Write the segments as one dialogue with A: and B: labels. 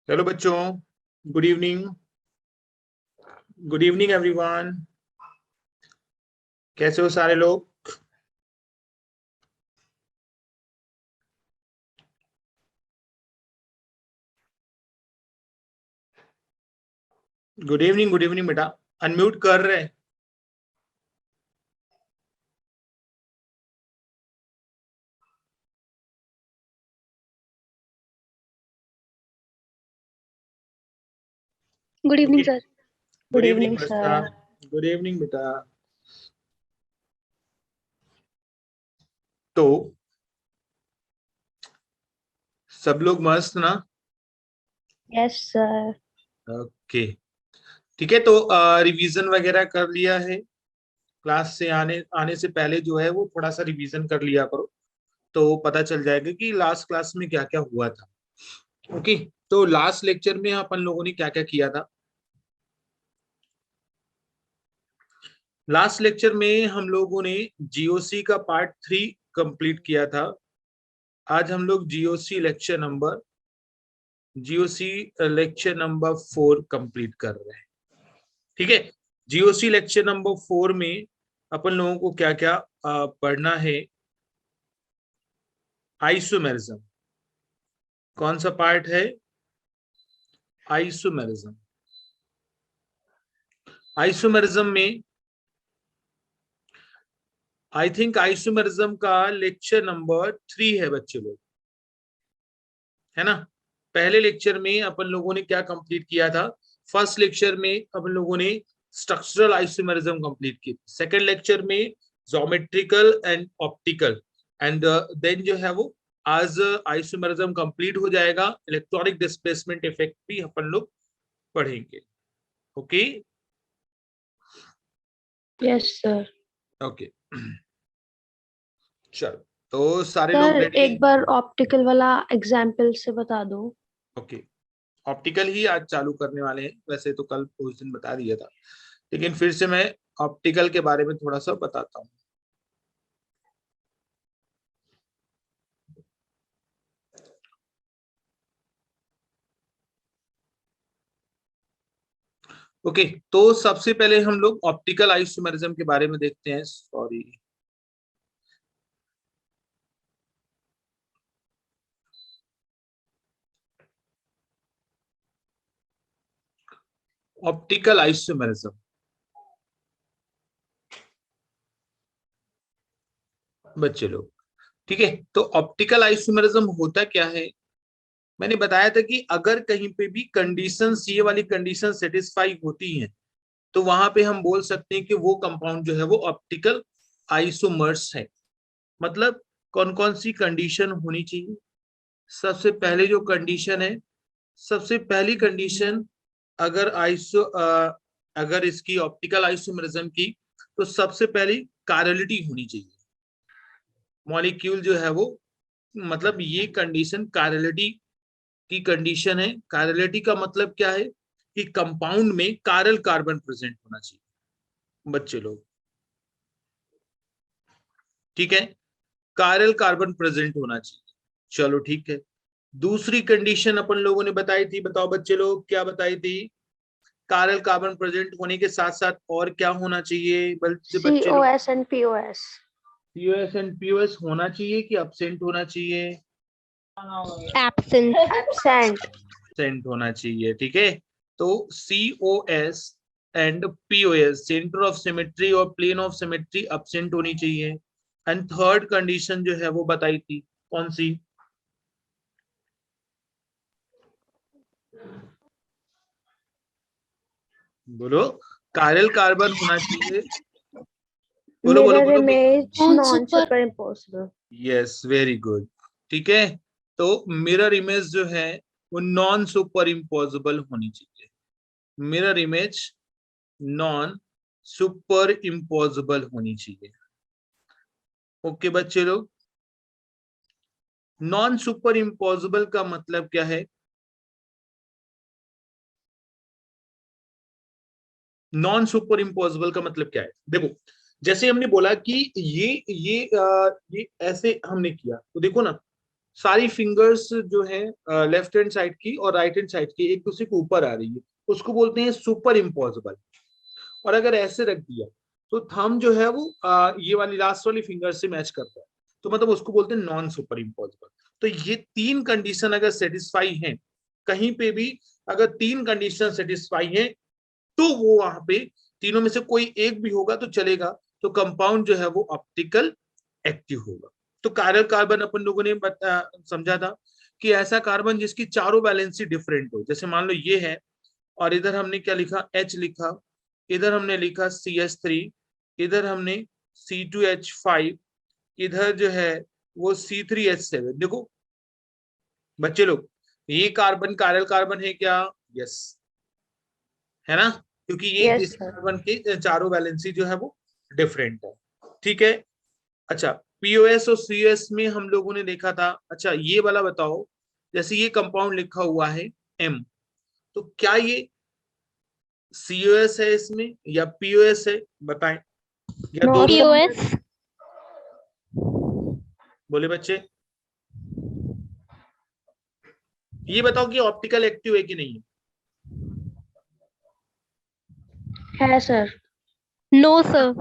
A: Hello बच्चों, good evening. Good evening everyone. कैसे हो सारे लोग? गुड इवनिंग बेटा। अनम्यूट कर रहे हैं।
B: Good evening
A: okay.
B: Sir.
A: Good
B: good
A: evening
B: evening
A: Varsha.
B: Sir.
A: Good evening बेटा। तो सब लोग मस्त ना?
B: Yes sir.
A: ओके। ठीक है, तो रिवीजन वगैरह कर लिया है? क्लास से आने आने से पहले जो है वो थोड़ा सा रिवीजन कर लिया करो, तो पता चल जाएगा कि लास्ट क्लास में क्या क्या हुआ था। ओके। तो लास्ट लेक्चर में अपन लोगों ने क्या क्या किया था? लास्ट लेक्चर में हम लोगों ने जीओसी का पार्ट 3 कंप्लीट किया था। आज हम लोग जीओसी लेक्चर नंबर 4 कंप्लीट कर रहे हैं। ठीक है। जीओसी लेक्चर नंबर 4 में अपन लोगों को क्या क्या पढ़ना है? आइसोमेरिज्म। कौन सा पार्ट है? आइसोमेरिज्म। आइसोमेरिज्म में आई थिंक आइसोमेरिज्म का लेक्चर नंबर 3 है बच्चे लोग, है ना? पहले लेक्चर में अपन लोगों ने क्या कंप्लीट किया था? फर्स्ट लेक्चर में अपन लोगों ने स्ट्रक्चरल आइसोमेरिज्म कंप्लीट की। सेकंड लेक्चर में geometrical and optical. And then जो है वो आज आइसोमेरिज्म कंप्लीट हो जाएगा, इलेक्ट्रॉनिक डिस्प्लेसमेंट इफेक्ट भी अपन लोग पढ़ेंगे। ओके।
B: Yes sir.
A: ओके। चलो, तो सारे लोग
B: सर
A: रेडी?
B: एक बार ऑप्टिकल वाला एग्जाम्पल से बता दो।
A: ओके। ऑप्टिकल ही आज चालू करने वाले हैं, वैसे तो कल उस दिन बता दिया था, लेकिन फिर से मैं ऑप्टिकल के बारे में थोड़ा सा बताता हूँ। ओके। तो सबसे पहले हम लोग ऑप्टिकल आइसोमेरिज्म के बारे में देखते हैं। सॉरी, ऑप्टिकल आइसोमेरिज्म बच्चे लोग, ठीक है। तो ऑप्टिकल आइसोमेरिज्म होता क्या है? मैंने बताया था कि अगर कहीं पे भी कंडीशंस, ये वाली कंडीशन सेटिस्फाई होती हैं, तो वहां पे हम बोल सकते हैं कि वो कंपाउंड जो है वो ऑप्टिकल आइसोमर्स है। मतलब कौन कौन सी कंडीशन होनी चाहिए? सबसे पहले जो कंडीशन है, सबसे पहली कंडीशन, अगर अगर इसकी ऑप्टिकल आइसोमेरिज्म की, तो सबसे पहली कायरलिटी होनी चाहिए। मॉलिक्यूल जो है वो, मतलब ये कंडीशन कायरलिटी की कंडीशन है। कायरलिटी का मतलब क्या है? कि कंपाउंड में कायरल कार्बन प्रेजेंट होना चाहिए बच्चे लोग। ठीक है, कायरल कार्बन प्रेजेंट होना चाहिए। चलो ठीक है। दूसरी कंडीशन अपन लोगों ने बताई थी, बताओ बच्चे लोग क्या बताई थी? कायरल कार्बन प्रेजेंट होने के साथ साथ और क्या होना चाहिए बच्चे लोग?
B: COS and POS।
A: POS and POS होना चाहिए कि अब्सेंट होना चाहिए?
B: एब्सेंट। एब्सेंट।
A: अब्सेंट होना चाहिए। ठीक है। तो COS and POS, centre of symmetry और प्लेन ऑफ सिमेट्री, अब्सेंट होनी चाहिए। एंड थर्ड कंडीशन जो है वो बताई थी, कौन सी? बोलो। कायरल कार्बन होना चाहिए। बोलो बोलो
B: मिरर
A: बोलो बोलो।
B: Image non super impossible.
A: Yes, very good. ठीक है। तो मिरर इमेज जो है वो नॉन सुपर इम्पोजिबल होनी चाहिए। Mirror image non super imposable होनी चाहिए। ओके बच्चे लोग, नॉन सुपर इम्पोजिबल का मतलब क्या है? नॉन सुपर इम्पोजिबल का मतलब क्या है? देखो, जैसे हमने बोला कि ये ऐसे हमने किया, तो देखो ना, सारी फिंगर्स जो है लेफ्ट हैंड साइड की और राइट हैंड साइड की एक दूसरे के ऊपर आ रही है, उसको बोलते हैं सुपर इम्पॉसिबल। और अगर ऐसे रख दिया तो थंब जो है वो ये वाली लास्ट वाली फिंगर से मैच करता है, तो मतलब उसको बोलते हैं नॉन सुपर इम्पॉसिबल। तो ये तीन कंडीशन अगर सेटिस्फाई हैं, कहीं पे भी अगर तीन कंडीशन सेटिस्फाई हैं, तो वो वहां पे तीनों में से कोई एक भी होगा तो चलेगा, तो कंपाउंड जो है वो ऑप्टिकल एक्टिव होगा। तो कायरल कार्बन अपन लोगों ने समझा था कि ऐसा कार्बन जिसकी चारों वैलेंसी डिफरेंट हो, जैसे मान लो ये है और इधर हमने क्या लिखा, H लिखा, इधर हमने लिखा CH3, इधर हमने C2H5, इधर जो है वो C3H7। देखो बच्चे लोग, ये कार्बन कायरल कार्बन है क्या? यस, है ना, क्योंकि ये
B: यस
A: इस
B: सर।
A: कार्बन के चारों वैलेंसी जो है वो डिफरेंट है। ठीक है। अच्छा, पीओएस और सीओएस में हम लोगों ने देखा था। अच्छा ये वाला बताओ, जैसे ये कंपाउंड लिखा हुआ है M, तो क्या ये सीओएस है इसमें या पीओएस है? बताएं, या
B: नो
A: दोनों?
B: सर।
C: पीओएस।
A: बोले बच्चे, ये बताओ कि ऑप्टिकल एक्टिव है कि नहीं
B: है सर।
C: No sir.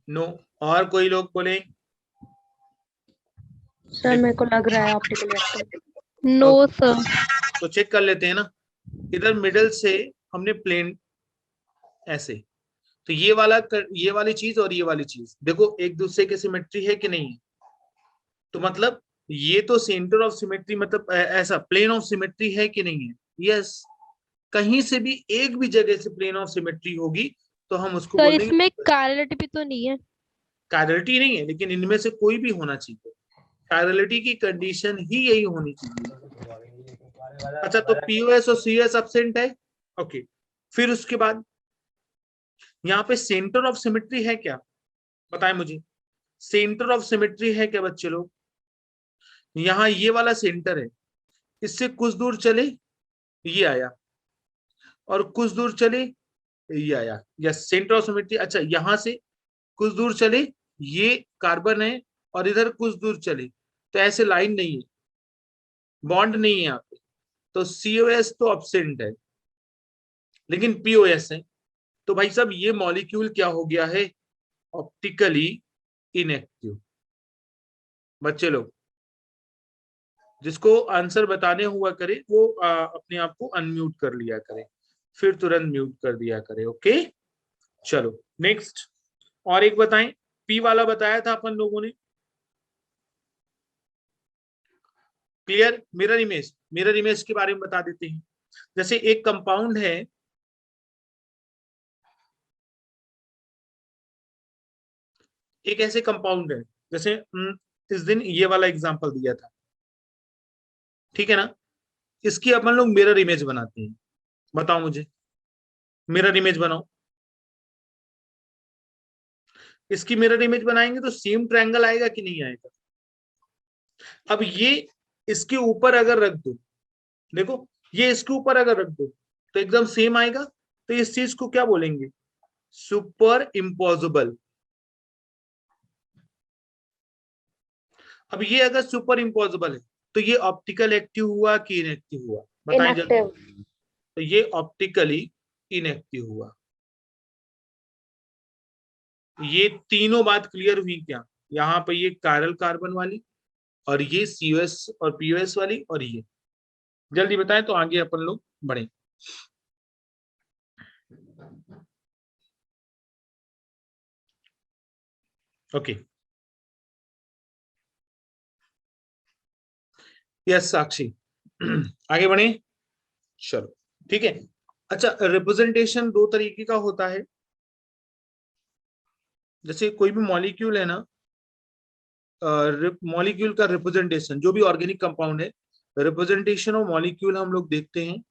A: नो। और कोई लोग बोले?
B: सर मेरे को लग रहा है ऑप्टिकल एक्टिव।
C: No sir.
A: तो चेक कर लेते हैं ना। इधर मिडल से हमने प्लेन ऐसे, तो ये वाली चीज और ये वाली चीज देखो एक दूसरे के सिमेट्री है कि नहीं है? तो मतलब ये तो सेंटर ऑफ सिमेट्री, मतलब ऐसा प्लेन ऑफ सिमेट्री है कि नहीं है? यस। कहीं से भी एक भी जगह से प्लेन ऑफ सिमेट्री होगी तो हम उसको
C: सर
A: बोल देंगे।
C: इसमें कायरलिटी भी तो नहीं है।
A: कायरलिटी नहीं है, लेकिन इनमें से कोई भी होना चाहिए। कायरलिटी की कंडीशन ही यही होनी चाहिए। अच्छा, तो पीओएस और सीएस एब्सेंट है। ओके, फिर उसके बाद यहाँ पे सेंटर ऑफ सिमेट्री है क्या? बताएं मुझे, सेंटर ऑफ सिमेट्री है क्या बच्चे लोग? यहाँ ये वाला सेंटर है, इससे कुछ दूर चले ये आया, और कुछ दूर चले ये आया, यस सेंटर ऑफ सिमेट्री। अच्छा यहां से कुछ दूर चले ये कार्बन है, और इधर कुछ दूर चले तो ऐसे लाइन नहीं है, बॉन्ड नहीं है यहाँ पे, तो सीओएस तो एब्सेंट है, लेकिन पीओएस है। तो भाई साहब ये मॉलिक्यूल क्या हो गया है? Optically inactive. बच्चे लोग, जिसको आंसर बताने हुआ करे वो अपने आप को अनम्यूट कर लिया करे, फिर तुरंत म्यूट कर दिया करे। ओके, चलो नेक्स्ट। और एक बताएं, पी वाला बताया था अपन लोगों ने, क्लियर? मिरर इमेज के बारे में बता देते हैं। जैसे एक कंपाउंड है, एक ऐसे कंपाउंड है, जैसे इस दिन ये वाला एग्जांपल दिया था, ठीक है ना, इसकी अपन लोग मिरर इमेज बनाते हैं। बताओ मुझे, मिरर इमेज बनाओ। इसकी मिरर इमेज बनाएंगे तो सेम ट्रायंगल आएगा कि नहीं आएगा? अब ये इसके ऊपर अगर रख दो, देखो ये इसके ऊपर अगर रख दो तो एकदम सेम आएगा। तो इस चीज को क्या बोलेंगे? Super impossible. अब ये अगर सुपर इम्पॉसिबल है तो ये ऑप्टिकल एक्टिव हुआ कि इनएक्टिव हुआ? बताएं जल्दी।
B: इनएक्टिव।
A: तो ये ऑप्टिकली इनएक्टिव हुआ। ये तीनों बात क्लियर हुई क्या? यहाँ पे ये कायरल कार्बन वाली, और ये सीओएस और पीओएस वाली, और ये जल्दी बताएं तो आगे अपन लोग बढ़े। ओके, यस साक्षी, आगे बढ़े, चलो ठीक है। अच्छा, रिप्रेजेंटेशन दो तरीके का होता है। जैसे कोई भी मॉलिक्यूल है ना, मॉलिक्यूल का रिप्रेजेंटेशन, जो भी ऑर्गेनिक कंपाउंड है, रिप्रेजेंटेशन ऑफ मॉलिक्यूल हम लोग देखते हैं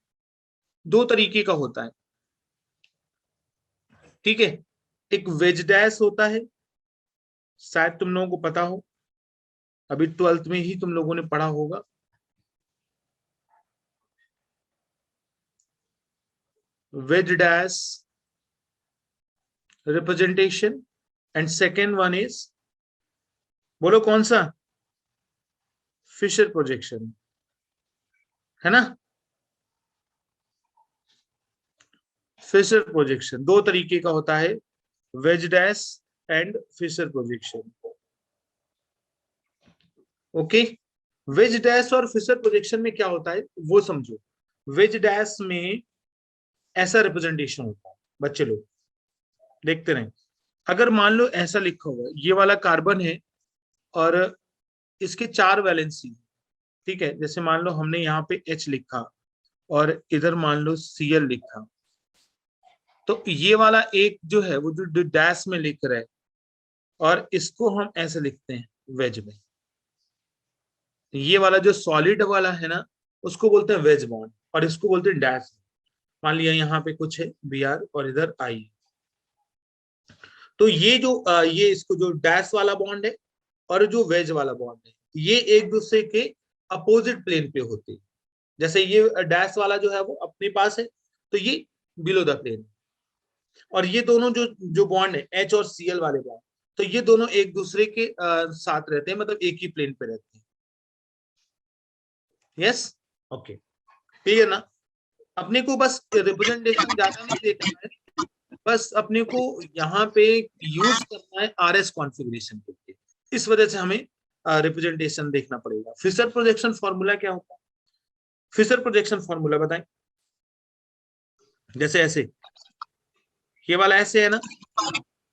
A: दो तरीके का होता है। ठीक है, एक वेज डैश होता है, शायद तुम लोगों को पता हो, अभी 12th में ही तुम लोगों ने पढ़ा होगा। Veg dash representation, and second one is, बोलो कौन सा? फिशर प्रोजेक्शन, है ना। फिशर प्रोजेक्शन दो तरीके का होता है, wedge dash and Fischer projection. Okay, wedge dash और फिशर प्रोजेक्शन में क्या होता है वो समझो। वेज डैश में ऐसा रिप्रेजेंटेशन होता है, बच्चे लोग देखते रहे। अगर मान लो ऐसा लिखा हुआ है, ये वाला कार्बन है और इसके 4 वैलेंसी, ठीक है। जैसे मान लो हमने यहाँ पे H लिखा और इधर मान लो Cl लिखा, तो ये वाला एक जो है वो जो डैश में लिख रहा है, और इसको हम ऐसे लिखते हैं वेज में। ये वाला जो सॉलिड वाला है ना, उसको बोलते हैं वेज बॉन्ड, और इसको बोलते हैं डैश। मान लिया यहाँ पे कुछ है Br और इधर I, तो ये जो ये इसको जो डैश वाला बॉन्ड है और जो वेज वाला बॉन्ड है, ये एक दूसरे के अपोजिट प्लेन पे होते हैं। जैसे ये डैश वाला जो है वो अपने पास है, तो ये बिलो द प्लेन, और ये दोनों जो जो बॉन्ड है H और Cl वाले बॉन्ड, तो ये दोनों एक दूसरे के साथ रहते हैं, मतलब एक ही प्लेन पे रहते हैं। यस, ओके, क्लियर ना। अपने को बस रिप्रेजेंटेशन ज्यादा नहीं देखना है, बस अपने को यहाँ पे यूज करना है RS कॉन्फ़िगरेशन के लिए, इस वजह से हमें रिप्रेजेंटेशन देखना पड़ेगा। फिशर प्रोजेक्शन फॉर्मूला क्या होता है? फिशर प्रोजेक्शन फॉर्मूला बताएं। जैसे ऐसे, ये वाला ऐसे है ना,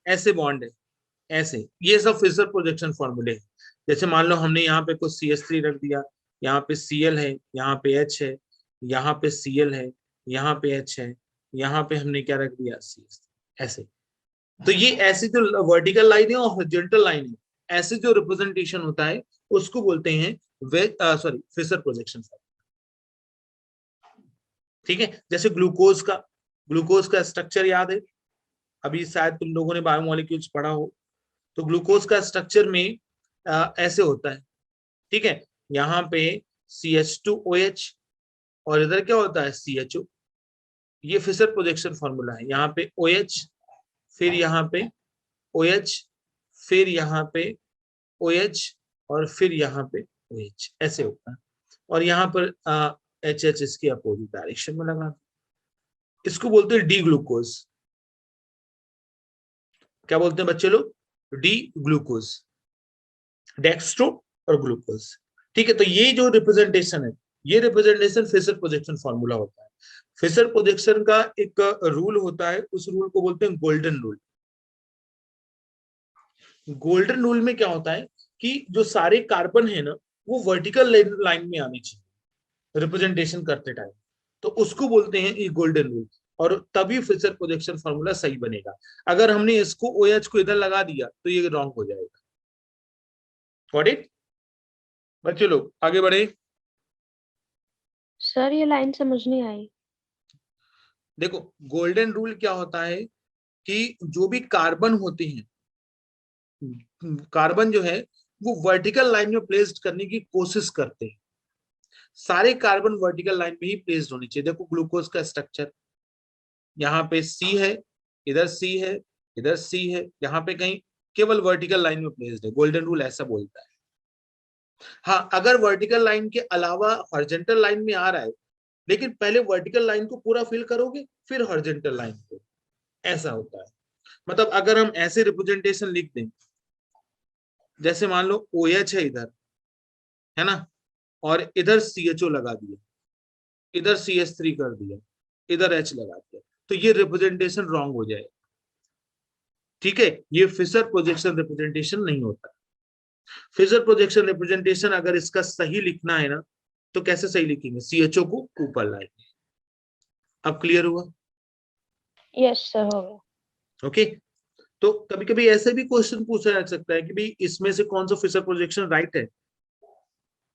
A: ऐसे बॉन्ड है, ऐसे, ये सब फिशर प्रोजेक्शन फॉर्मूले हैं। जैसे मान लो हमने यहाँ पे कुछ CH3 रख दिया, यहाँ पे Cl है, यहाँ पे H है, यहाँ पे Cl है, यहाँ पे H है, यहाँ पे हमने क्या रख दिया CH3, ऐसे। तो ये ऐसी जो वर्टिकल लाइन है और हॉरिजॉन्टल लाइन है, ऐसे जो रिप्रेजेंटेशन होता है उसको बोलते हैं फिशर प्रोजेक्शन। ठीक है, जैसे ग्लूकोज का स्ट्रक्चर याद है, अभी शायद तुम लोगों ने बायोमोलिक्यूल्स पढ़ा हो, तो ग्लूकोज का स्ट्रक्चर में ऐसे होता है, ठीक है। यहाँ पे CH2OH और इधर क्या होता है CHO, ये फिशर प्रोजेक्शन फॉर्मूला है। यहाँ पे OH, फिर यहाँ पे OH, फिर यहाँ पे OH, और फिर यहाँ पे OH, ऐसे होता है। और यहाँ पर HH इसके अपोजिट डायरेक्शन में लगा, इसको बोलते हैं डी ग्लूकोज। क्या बोलते हैं बच्चे लोग? डी ग्लूकोज, डेक्स्ट्रो और ग्लूकोज। ठीक है, तो ये जो रिप्रेजेंटेशन है, ये रिप्रेजेंटेशन फिशर प्रोजेक्शन फॉर्मूला होता है। फिशर प्रोजेक्शन का एक रूल होता है, उस रूल को बोलते हैं गोल्डन रूल। गोल्डन रूल में क्या होता है कि जो सारे कार्बन है ना, वो वर्टिकल लाइन में आनी चाहिए रिप्रेजेंटेशन करते टाइम, तो उसको बोलते हैं ये गोल्डन रूल, और तभी फिशर प्रोजेक्शन फॉर्मूला सही बनेगा। अगर हमने इसको OH को इधर लगा दिया तो ये रॉन्ग हो जाएगा। Got it? बच्चे लोग आगे बढ़े।
B: सर ये लाइन समझ नहीं आई।
A: देखो, गोल्डन रूल क्या होता है कि जो भी कार्बन होते हैं, कार्बन जो है वो वर्टिकल लाइन में प्लेस्ड करने की कोशिश करते हैं। सारे कार्बन वर्टिकल लाइन में ही प्लेस्ड होनी चाहिए। देखो ग्लूकोज का स्ट्रक्चर, यहाँ पे C है, इधर C है, इधर C है, यहाँ पे कहीं केवल वर्टिकल लाइन में प्लेस्ड है। गोल्डन रूल ऐसा बोलता है। हाँ, अगर वर्टिकल लाइन के अलावा हॉरिजॉन्टल लाइन में आ रहा है, लेकिन पहले वर्टिकल लाइन को पूरा फिल करोगे फिर हॉरिजॉन्टल लाइन को, ऐसा होता है। मतलब अगर हम ऐसे रिप्रेजेंटेशन लिख दें, जैसे मान लो OH है इधर, है ना, और इधर CHO लगा दिया, इधर CH3 कर दिया, इधर H लगा दिया, तो ये रिप्रेजेंटेशन रॉन्ग हो जाएगा। ठीक है, ये फिशर प्रोजेक्शन रिप्रेजेंटेशन नहीं होता। फिशर प्रोजेक्शन रिप्रेजेंटेशन अगर इसका सही लिखना है ना, तो कैसे सही लिखेंगे? CHO को ऊपर लाएंगे। अब क्लियर हुआ?
B: यस सर, हो गया।
A: ओके, तो कभी कभी ऐसे भी क्वेश्चन पूछा जा सकता है कि भाई इसमें से कौन सा फिशर प्रोजेक्शन राइट है।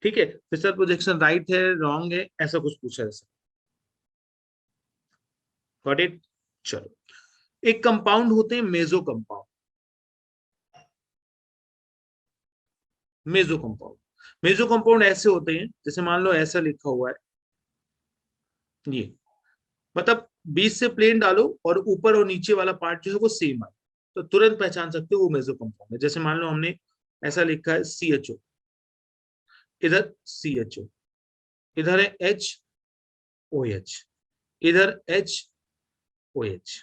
A: ठीक है, फिशर प्रोजेक्शन राइट है, रॉन्ग है, ऐसा कुछ पूछा जा सकता है। Got it? चलो, एक कंपाउंड होते हैं मेजो कंपाउंड। मेजो कंपाउंड ऐसे होते हैं, जैसे मान लो ऐसा लिखा हुआ है, ये मतलब बीच से प्लेन डालो और ऊपर और नीचे वाला पार्ट जो है वो सेम है, तो तुरंत पहचान सकते हो वो मेजो कंपाउंड है। जैसे मान लो हमने ऐसा लिखा है CHO, इधर CHO, इधर है HOH, इधर HOH,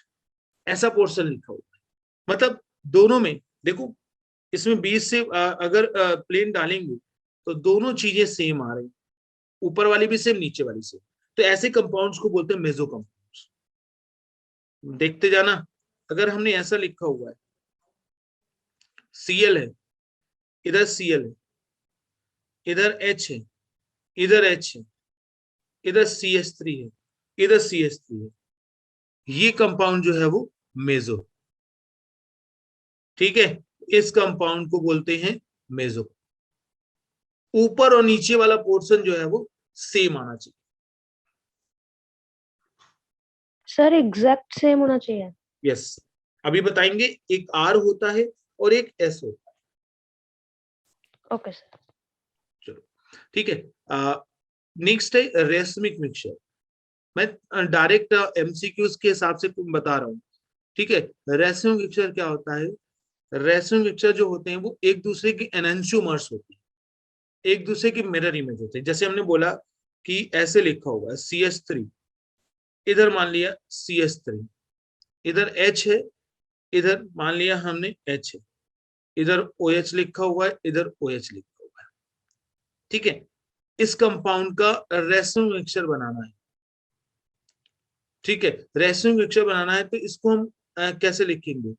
A: ऐसा पोर्शन लिखा हुआ है। मतलब दोनों में देखो, इसमें बीच से अगर प्लेन डालेंगे तो दोनों चीजें सेम आ रही, ऊपर वाली भी सेम, नीचे वाली सेम। तो ऐसे कंपाउंड्स को बोलते हैं मेसो कंपाउंड्स। देखते जाना, अगर हमने ऐसा लिखा हुआ है, Cl है, इधर Cl है, इधर H है, इधर H है, इधर CH3 है, इधर CH3 है, ये कंपाउंड जो है वो मेसो। ठीक है, इस कंपाउंड को बोलते हैं मेसो। ऊपर और नीचे वाला पोर्शन जो है वो सेम आना चाहिए।
B: सर एग्जैक्ट सेम होना चाहिए।
A: यस, अभी बताएंगे। एक R होता है और एक S होता है।
B: Okay sir.
A: चलो ठीक है। नेक्स्ट है रेसमिक मिक्सचर। मैं डायरेक्ट MCQs के हिसाब से बता रहा हूँ। ठीक है, रेसमिक मिक्सचर क्या होता है? रेसमिक मिक्सचर जो होते हैं वो एक दूसरे के एनहांसोमर्स होते हैं, एक दूसरे की मिरर इमेज होते हैं। जैसे हमने बोला कि ऐसे लिखा हुआ है CH3, इधर मान लिया CH3, इधर H है, इधर मान लिया हमने H है, इधर OH लिखा हुआ है, इधर OH लिखा हुआ है। ठीक है, इस कंपाउंड का रेसमिक मिक्सचर बनाना है। ठीक है, रेसमिक मिक्सचर बनाना है तो इसको हम कैसे लिखेंगे?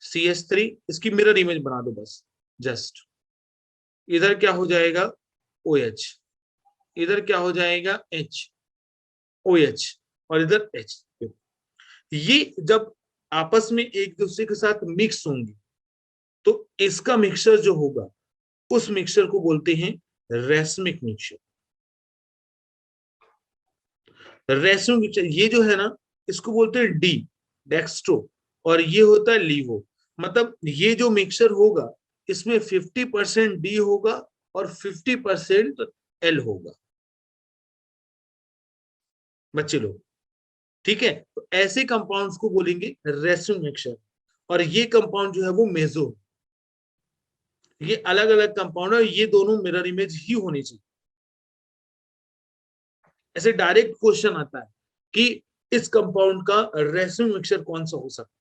A: CH3, इसकी मिरर इमेज बना दो बस, जस्ट। इधर क्या हो जाएगा? OH, इधर क्या हो जाएगा? OH, और इधर H। ये जब आपस में एक दूसरे के साथ मिक्स होंगे तो इसका मिक्सचर जो होगा उस मिक्सचर को बोलते हैं रेसमिक मिक्सचर। रेसमिक मिक्सचर ये जो है ना, इसको बोलते हैं डेक्स्ट्रो, और ये होता है लीवो। मतलब ये जो मिक्सचर होगा इसमें 50% D होगा और 50% L होगा, बच्चे लोग। ठीक है, तो ऐसे कंपाउंड्स को बोलेंगे रेसमिक मिक्सचर। और ये कंपाउंड जो है वो मेसो, ये अलग अलग कंपाउंड है, ये दोनों मिरर इमेज ही होनी चाहिए। ऐसे डायरेक्ट क्वेश्चन आता है कि इस कंपाउंड का रेसमिक मिक्सचर कौन सा हो सकता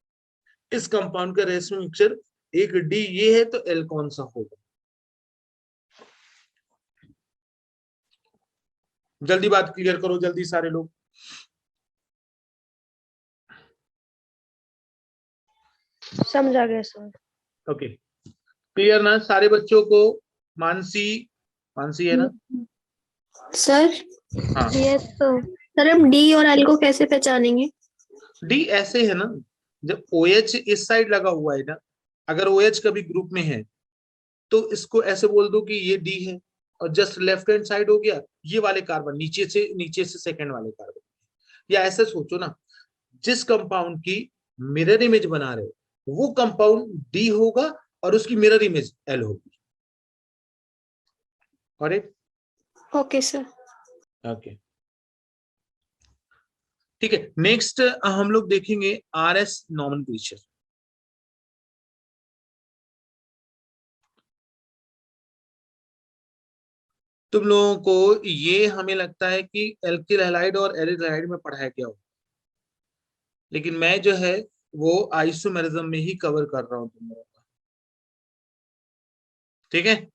A: है, इस कंपाउंड का रेसमिक मिक्सचर एक D ये है तो L कौन सा होगा? जल्दी बात क्लियर करो, जल्दी सारे लोग।
B: समझ आ गया सर।
A: ओके, क्लियर ना सारे बच्चों को? मानसी, मानसी है ना?
D: सर
A: हाँ,
C: यस सर।
D: सर हम डी और एल को कैसे पहचानेंगे?
A: D ऐसे है ना, जब OH इस साइड लगा हुआ है ना, अगर OH कभी ग्रुप में है तो इसको ऐसे बोल दो कि ये D है, और जस्ट लेफ्ट हैंड साइड हो गया ये वाले कार्बन, नीचे से सेकंड वाले कार्बन। या ऐसे सोचो ना, जिस कंपाउंड की मिरर इमेज बना रहे हो वो कंपाउंड D होगा और उसकी मिरर इमेज L होगी। करेक्ट?
D: Okay sir.
A: ओके, ठीक है। नेक्स्ट हम लोग देखेंगे RS नॉमेनक्लेचर। तुम लोगों को ये हमें लगता है कि एल्किल हैलाइड और एरिल हैलाइड में पढ़ाया गया हो, लेकिन मैं जो है वो आइसोमेरिज्म में ही कवर कर रहा हूं तुम लोगों का। ठीक है,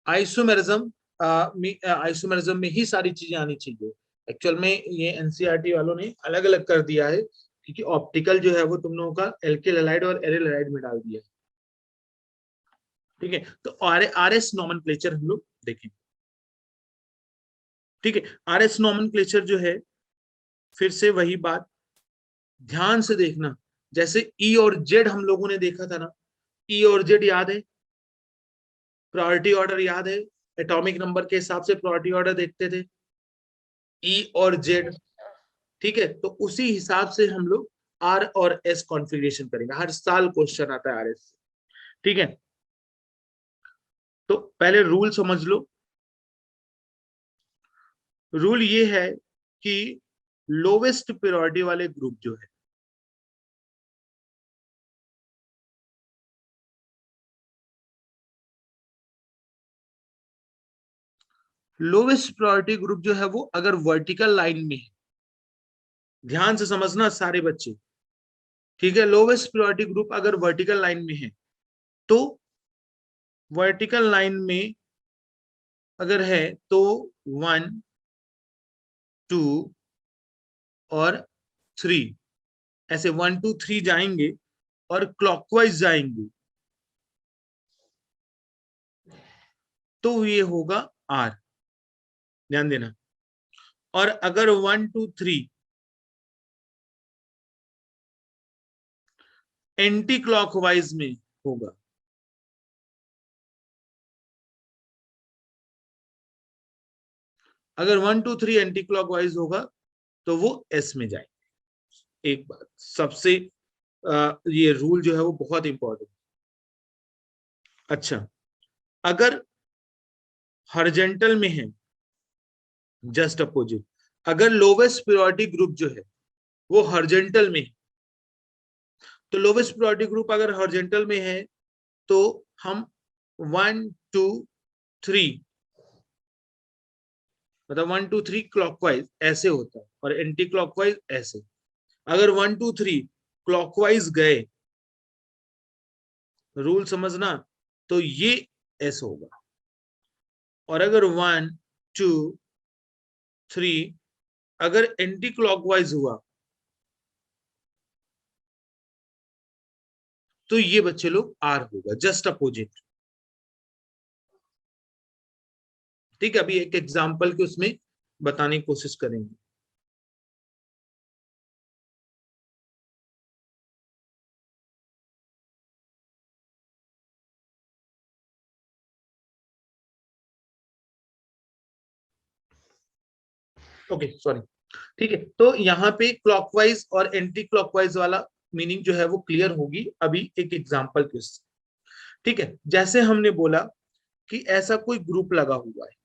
A: आइसोमेरिज्म आइसोमेरिज्म में ही सारी चीजें आनी चाहिए। एक्चुअल में ये एनसीईआरटी वालों ने अलग अलग कर दिया है, क्योंकि ऑप्टिकल जो है वो तुम लोगों का एल्किल हैलाइड और एरिल हैलाइड में डाल दिया है। ठीक है, तो आरएस नॉमेनक्लेचर हम लोग देखेंगे। ठीक है, RS नॉमेनक्लेचर जो है, फिर से वही बात, ध्यान से देखना। जैसे E और Z हम लोगों ने देखा था ना, E और Z याद है? प्रायोरिटी ऑर्डर याद है? एटॉमिक नंबर के हिसाब से प्रायोरिटी ऑर्डर देखते थे, E और Z। ठीक है, तो उसी हिसाब से हम लोग R और S कॉन्फ़िगरेशन करेंगे। हर साल क्वेश्चन आता है RS। ठीक है, तो पहले रूल समझ लो। रूल ये है कि लोवेस्ट प्रायोरिटी वाले ग्रुप जो है, लोवेस्ट प्रायोरिटी ग्रुप जो है वो अगर वर्टिकल लाइन में है, ध्यान से समझना सारे बच्चे, ठीक है, लोवेस्ट प्रायोरिटी ग्रुप अगर वर्टिकल लाइन में है तो वर्टिकल लाइन में अगर है तो 1 2 और 3, ऐसे 1 2 3 जाएंगे और क्लॉकवाइज जाएंगे तो ये होगा R, ध्यान देना। और अगर 1 2 3 एंटी क्लॉकवाइज में होगा, अगर 1 2 3 एंटी क्लॉकवाइज होगा तो वो S में जाएंगे। एक बात सबसे ये रूल जो है वो बहुत इंपॉर्टेंट। अच्छा, अगर हॉरिजॉन्टल में है, जस्ट अपोजिट, अगर लोवेस्ट प्रायोरिटी ग्रुप जो है वो हॉरिजॉन्टल में है, तो लोवेस्ट प्रायोरिटी ग्रुप अगर हॉरिजॉन्टल में है तो हम 1 2 3 मतलब 1 2 3 क्लॉकवाइज ऐसे होता है और एंटी क्लॉकवाइज ऐसे। अगर 1 2 3 क्लॉकवाइज गए, रूल समझना, तो ये एस होगा। और अगर 1 2 3 अगर एंटी क्लॉकवाइज हुआ तो ये बच्चे लोग आर होगा, जस्ट अपोजिट। ठीक है, अभी एक एग्जांपल के उसमें बताने की कोशिश करेंगे। ओके सॉरी, ठीक है, तो यहाँ पे क्लॉकवाइज और एंटी क्लॉकवाइज वाला मीनिंग जो है वो क्लियर होगी अभी एक एग्जांपल के उससे। ठीक है, जैसे हमने बोला कि ऐसा कोई ग्रुप लगा हुआ है,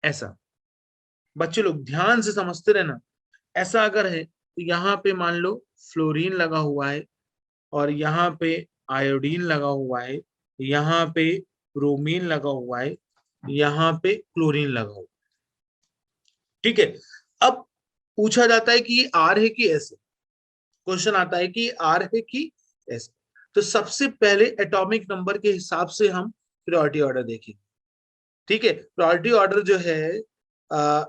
A: ऐसा, बच्चे लोग ध्यान से समझते रहना। ऐसा अगर है तो यहाँ पे मान लो फ्लोरीन लगा हुआ है और यहाँ पे आयोडीन लगा हुआ है, यहाँ पे ब्रोमीन लगा हुआ है, यहाँ पे क्लोरीन लगा हुआ है। ठीक है, अब पूछा जाता है कि ये आर है कि एस है। क्वेश्चन आता है कि आर है कि एस। तो सबसे पहले एटॉमिक नंबर के हिसाब से हम प्रायोरिटी ऑर्डर देखेंगे। ठीक है, प्रायोरिटी ऑर्डर जो है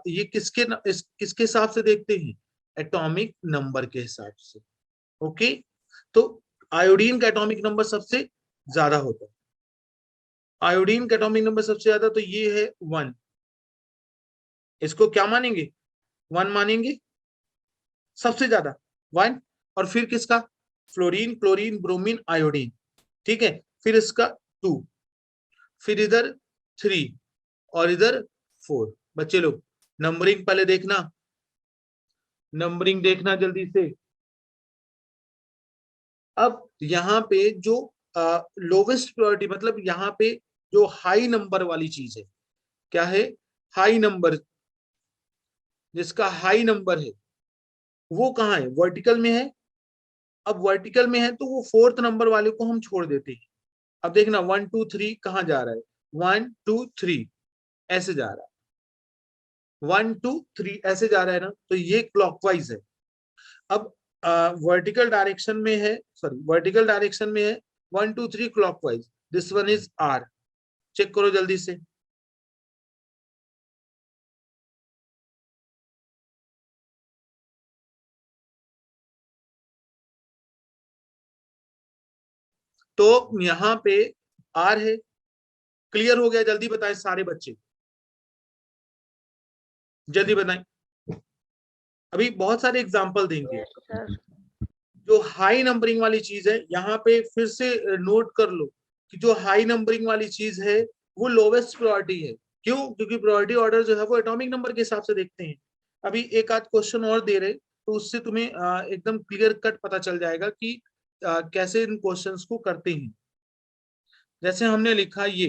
A: ये किसके हिसाब से देखते हैं? एटॉमिक नंबर के हिसाब से। ओके, तो आयोडीन का एटॉमिक नंबर सबसे ज्यादा होता है, आयोडीन का एटॉमिक नंबर सबसे ज्यादा, तो ये है 1। इसको क्या मानेंगे? 1 मानेंगे, सबसे ज्यादा 1। और फिर किसका? Fluorine, chlorine, bromine, iodine. ठीक है, फिर इसका 2, फिर इधर 3 और इधर 4। बच्चे लोग नंबरिंग पहले देखना, नंबरिंग देखना जल्दी से। अब यहाँ पे जो लोवेस्ट प्रायोरिटी, मतलब यहाँ पे जो हाई नंबर वाली चीज है, क्या है? हाई नंबर, जिसका हाई नंबर है वो कहाँ है? वर्टिकल में है। अब वर्टिकल में है तो वो 4th नंबर वाले को हम छोड़ देते हैं। अब देखना 1 2 3 कहाँ जा रहा है? 1 2 3 ऐसे जा रहा है, 1 2 3 ऐसे जा रहा है ना, तो ये क्लॉकवाइज है। अब वर्टिकल डायरेक्शन में है, सॉरी वर्टिकल डायरेक्शन में है 1 2 3 clockwise, this one is R. Check करो जल्दी से। तो यहाँ पे आर है। क्लियर हो गया? जल्दी बताएं सारे बच्चे, जल्दी बताएं। अभी बहुत सारे एग्जांपल देंगे।
B: सर
A: जो हाई नंबरिंग वाली चीज है, यहाँ पे फिर से नोट कर लो कि जो हाई नंबरिंग वाली चीज है वो लोवेस्ट प्रायोरिटी है। क्यों? क्योंकि प्रायोरिटी ऑर्डर जो है वो एटॉमिक नंबर के हिसाब से देखते हैं। अभी एक आध क्वेश्चन और दे रहे, तो उससे तुम्हें एकदम क्लियर कट पता चल जाएगा कि कैसे इन क्वेश्चंस को करते हैं। जैसे हमने लिखा, ये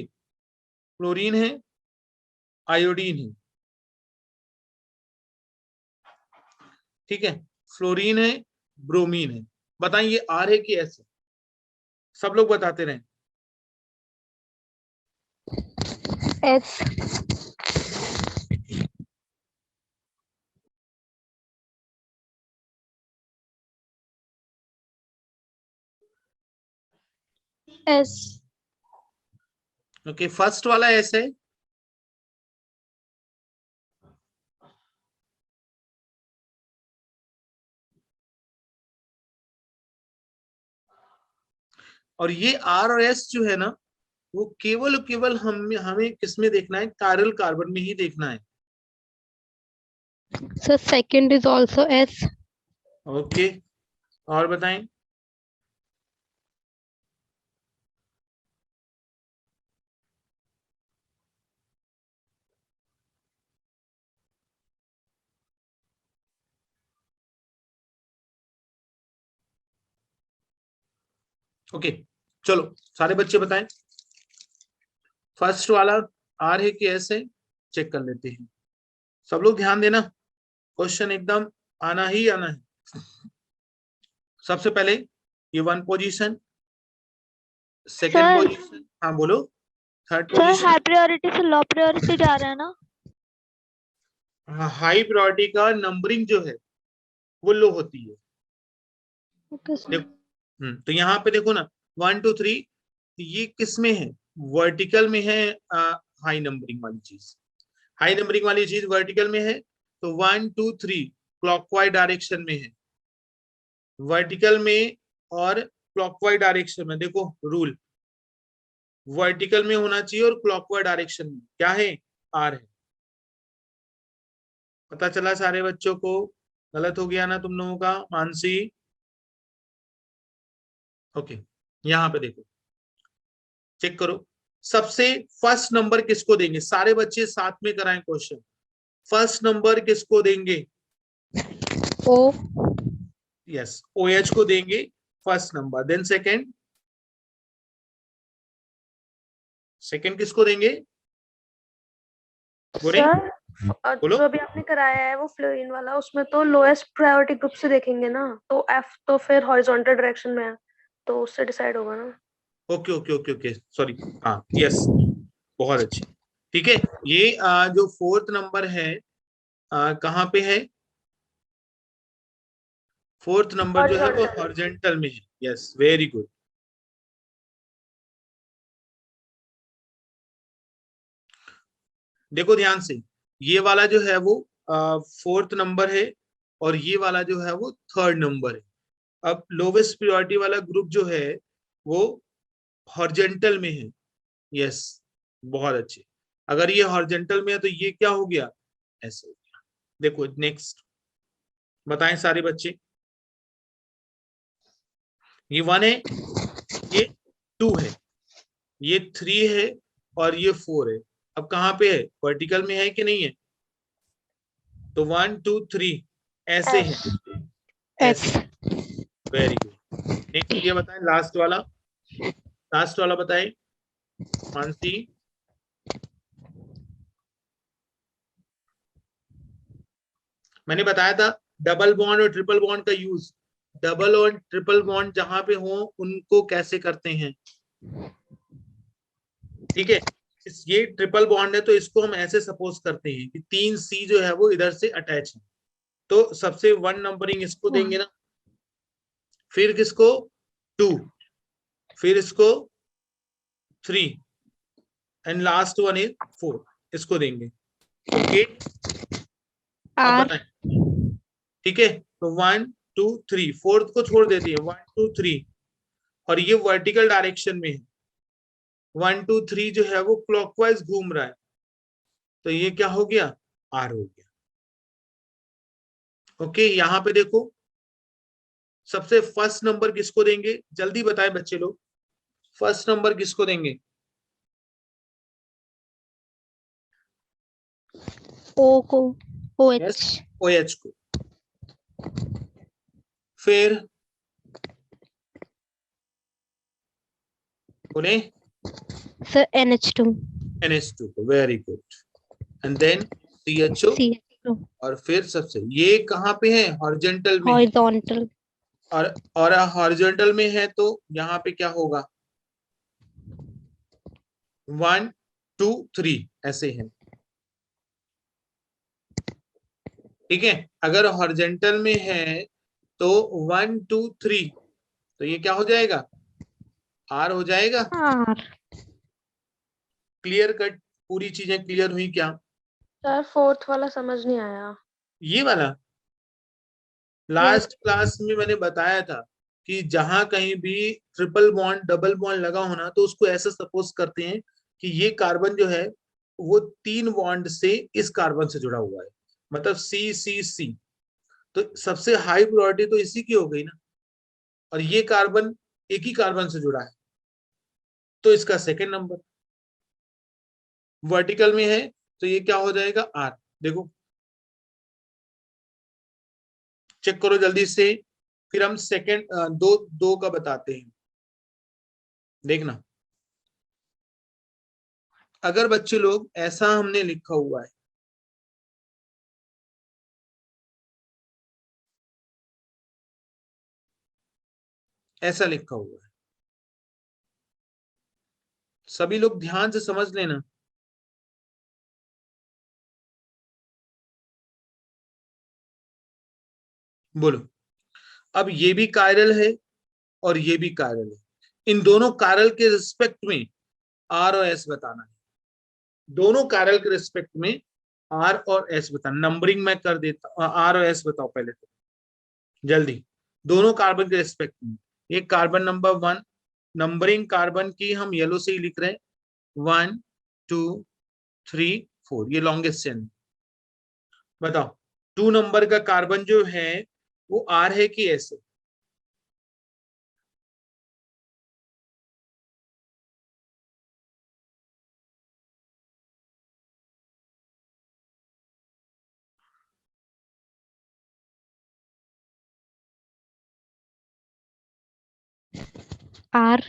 A: क्लोरीन है, आयोडीन है, ठीक है, फ्लोरीन है, ब्रोमीन है। बताएं ये आर है कि एस है? सब लोग बताते रहे।
C: S S
A: ओके, फर्स्ट वाला एस है, और ये आर और एस जो है ना, वो केवल हमें किसमें देखना है, कायरल कार्बन में ही देखना है।
C: so second is also S
A: okay, और बताएं। ओके, चलो सारे बच्चे बताएं, फर्स्ट वाला आर है कि एस है, चेक कर लेते हैं। सब लोग ध्यान देना, क्वेश्चन एकदम आना ही आना है। सबसे पहले ये one position, second
B: sir
A: position, हाँ बोलो, third
B: sir
A: position.
B: High priority से लो प्रायोरिटी जा रहे हैं ना?
A: हाई प्रायोरिटी का नंबरिंग जो है वो लो होती है।
B: Okay sir.
A: देखो, तो यहाँ पे देखो ना, 1 2 3, ये किस में है, वर्टिकल में है। हाई नंबरिंग वाली चीज, हाई नंबरिंग वाली चीज वर्टिकल में है, तो 1 2 3 क्लॉकवाइज डायरेक्शन में है, वर्टिकल में और क्लॉकवाइज डायरेक्शन में। देखो रूल, वर्टिकल में होना चाहिए और क्लॉकवाइज डायरेक्शन में क्या है, आर है। पता चला सारे बच्चों को? गलत हो गया ना तुम लोगों का, मानसी? ओके, यहाँ पे देखो, चेक करो, सबसे फर्स्ट नंबर किसको देंगे, सारे बच्चे साथ में कराएं क्वेश्चन। फर्स्ट नंबर किसको देंगे?
C: O
A: यस, OH को देंगे first number. Then second, second किसको देंगे? बोले
B: सर
A: बोलो।
B: जो अभी आपने कराया है वो फ्लोरीन वाला, उसमें तो लोएस्ट प्रायोरिटी ग्रुप से देखेंगे ना, तो एफ तो फिर हॉरिजॉन्टल डायरेक्शन में है, तो उससे डिसाइड होगा ना।
A: Okay okay okay okay, sorry, हाँ यस, बहुत अच्छे। ठीक है, ये जो फोर्थ नंबर है, कहाँ पे है? फोर्थ नंबर जो है वो
B: हॉरिजॉन्टल।
A: हॉरिजॉन्टल में है। Yes, very good. देखो ध्यान से, ये वाला जो है वो फोर्थ नंबर है, और ये वाला जो है वो थर्ड नंबर है। अब लोवेस्ट प्रायोरिटी वाला ग्रुप जो है वो हॉरिजॉन्टल में है। यस, बहुत अच्छे। अगर ये हॉरिजॉन्टल में है तो ये क्या हो गया, ऐसे हो गया। देखो नेक्स्ट, बताएं सारे बच्चे। ये 1 है, ये 2 है, ये 3 है, और ये 4 है। अब कहाँ पे है, वर्टिकल में है कि नहीं है? तो 1 2 3 ऐसे है,
C: S
A: ऐसे। Very good. नेक्स्ट ये बताएं, लास्ट वाला, लास्ट वाला बताएं मानसी। मैंने बताया था डबल बॉन्ड और ट्रिपल बॉन्ड का यूज, डबल और ट्रिपल बॉन्ड जहां पे हो उनको कैसे करते हैं। ठीक है, ये ट्रिपल बॉन्ड है तो इसको हम ऐसे सपोज करते हैं कि 3 C जो है वो इधर से अटैच है, तो सबसे 1 नंबरिंग इसको देंगे ना, फिर किसको 2, फिर इसको 3, एंड लास्ट वन इज 4, इसको देंगे। ओके, अब
C: R
A: बताएं। ठीक है, तो 1 2 3, फोर्थ को छोड़ देते हैं, 1 2 3, और ये वर्टिकल डायरेक्शन में है। 1 2 3 जो है वो क्लॉकवाइज घूम रहा है, तो ये क्या हो गया, आर हो गया। ओके, यहाँ पे देखो, सबसे फर्स्ट नंबर किसको देंगे, जल्दी बताएं बच्चे लोग, फर्स्ट नंबर किसको देंगे?
C: O को
A: यस,
C: OH
A: OH को। फिर उन्हें
C: सर NH2
A: NH2 को। Very good. And then CHO,
C: CH2
A: और फिर सबसे ये कहाँ पे है, हॉरिजॉन्टल में है।
C: horizontal
A: और हॉरिजॉन्टल में है तो यहाँ पे क्या होगा, 1 2 3 ऐसे है। ठीक है, अगर हॉरिजॉन्टल में है तो 1 2 3, तो ये क्या हो जाएगा, आर हो जाएगा।
C: R.
A: क्लियर कट, पूरी चीजें क्लियर हुई क्या?
B: सर फोर्थ वाला समझ नहीं आया।
A: ये वाला लास्ट क्लास में मैंने बताया था कि जहां कहीं भी ट्रिपल बॉन्ड डबल बॉन्ड लगा होना तो उसको ऐसे सपोज करते हैं कि ये कार्बन जो है वो 3 बॉन्ड से इस कार्बन से जुड़ा हुआ है, मतलब सी सी सी, तो सबसे हाई प्रायोरिटी तो इसी की हो गई ना, और ये कार्बन एक ही कार्बन से जुड़ा है तो इसका सेकंड नंबर। वर्टिकल में है तो ये क्या हो जाएगा, आर। देखो चेक करो जल्दी से, फिर हम सेकंड दो दो का बताते हैं। देखना, अगर बच्चे लोग ऐसा हमने लिखा हुआ है, ऐसा लिखा हुआ है, सभी लोग ध्यान से समझ लेना। बोलो, अब ये भी कायरल है और ये भी कायरल है, इन दोनों कायरल के रिस्पेक्ट में आर और एस बताना है। दोनों कायरल के रिस्पेक्ट में आर और एस बताना, नंबरिंग मैं कर देता, आर और एस बताओ पहले तो जल्दी, दोनों कार्बन के रिस्पेक्ट में। ये कार्बन नंबर 1, नंबरिंग कार्बन की हम येलो से ही लिख रहे हैं, 1 2 3 4, ये लॉन्गेस्ट चेन। बताओ 2 नंबर का कार्बन जो है वो आर है कि एस है?
C: R.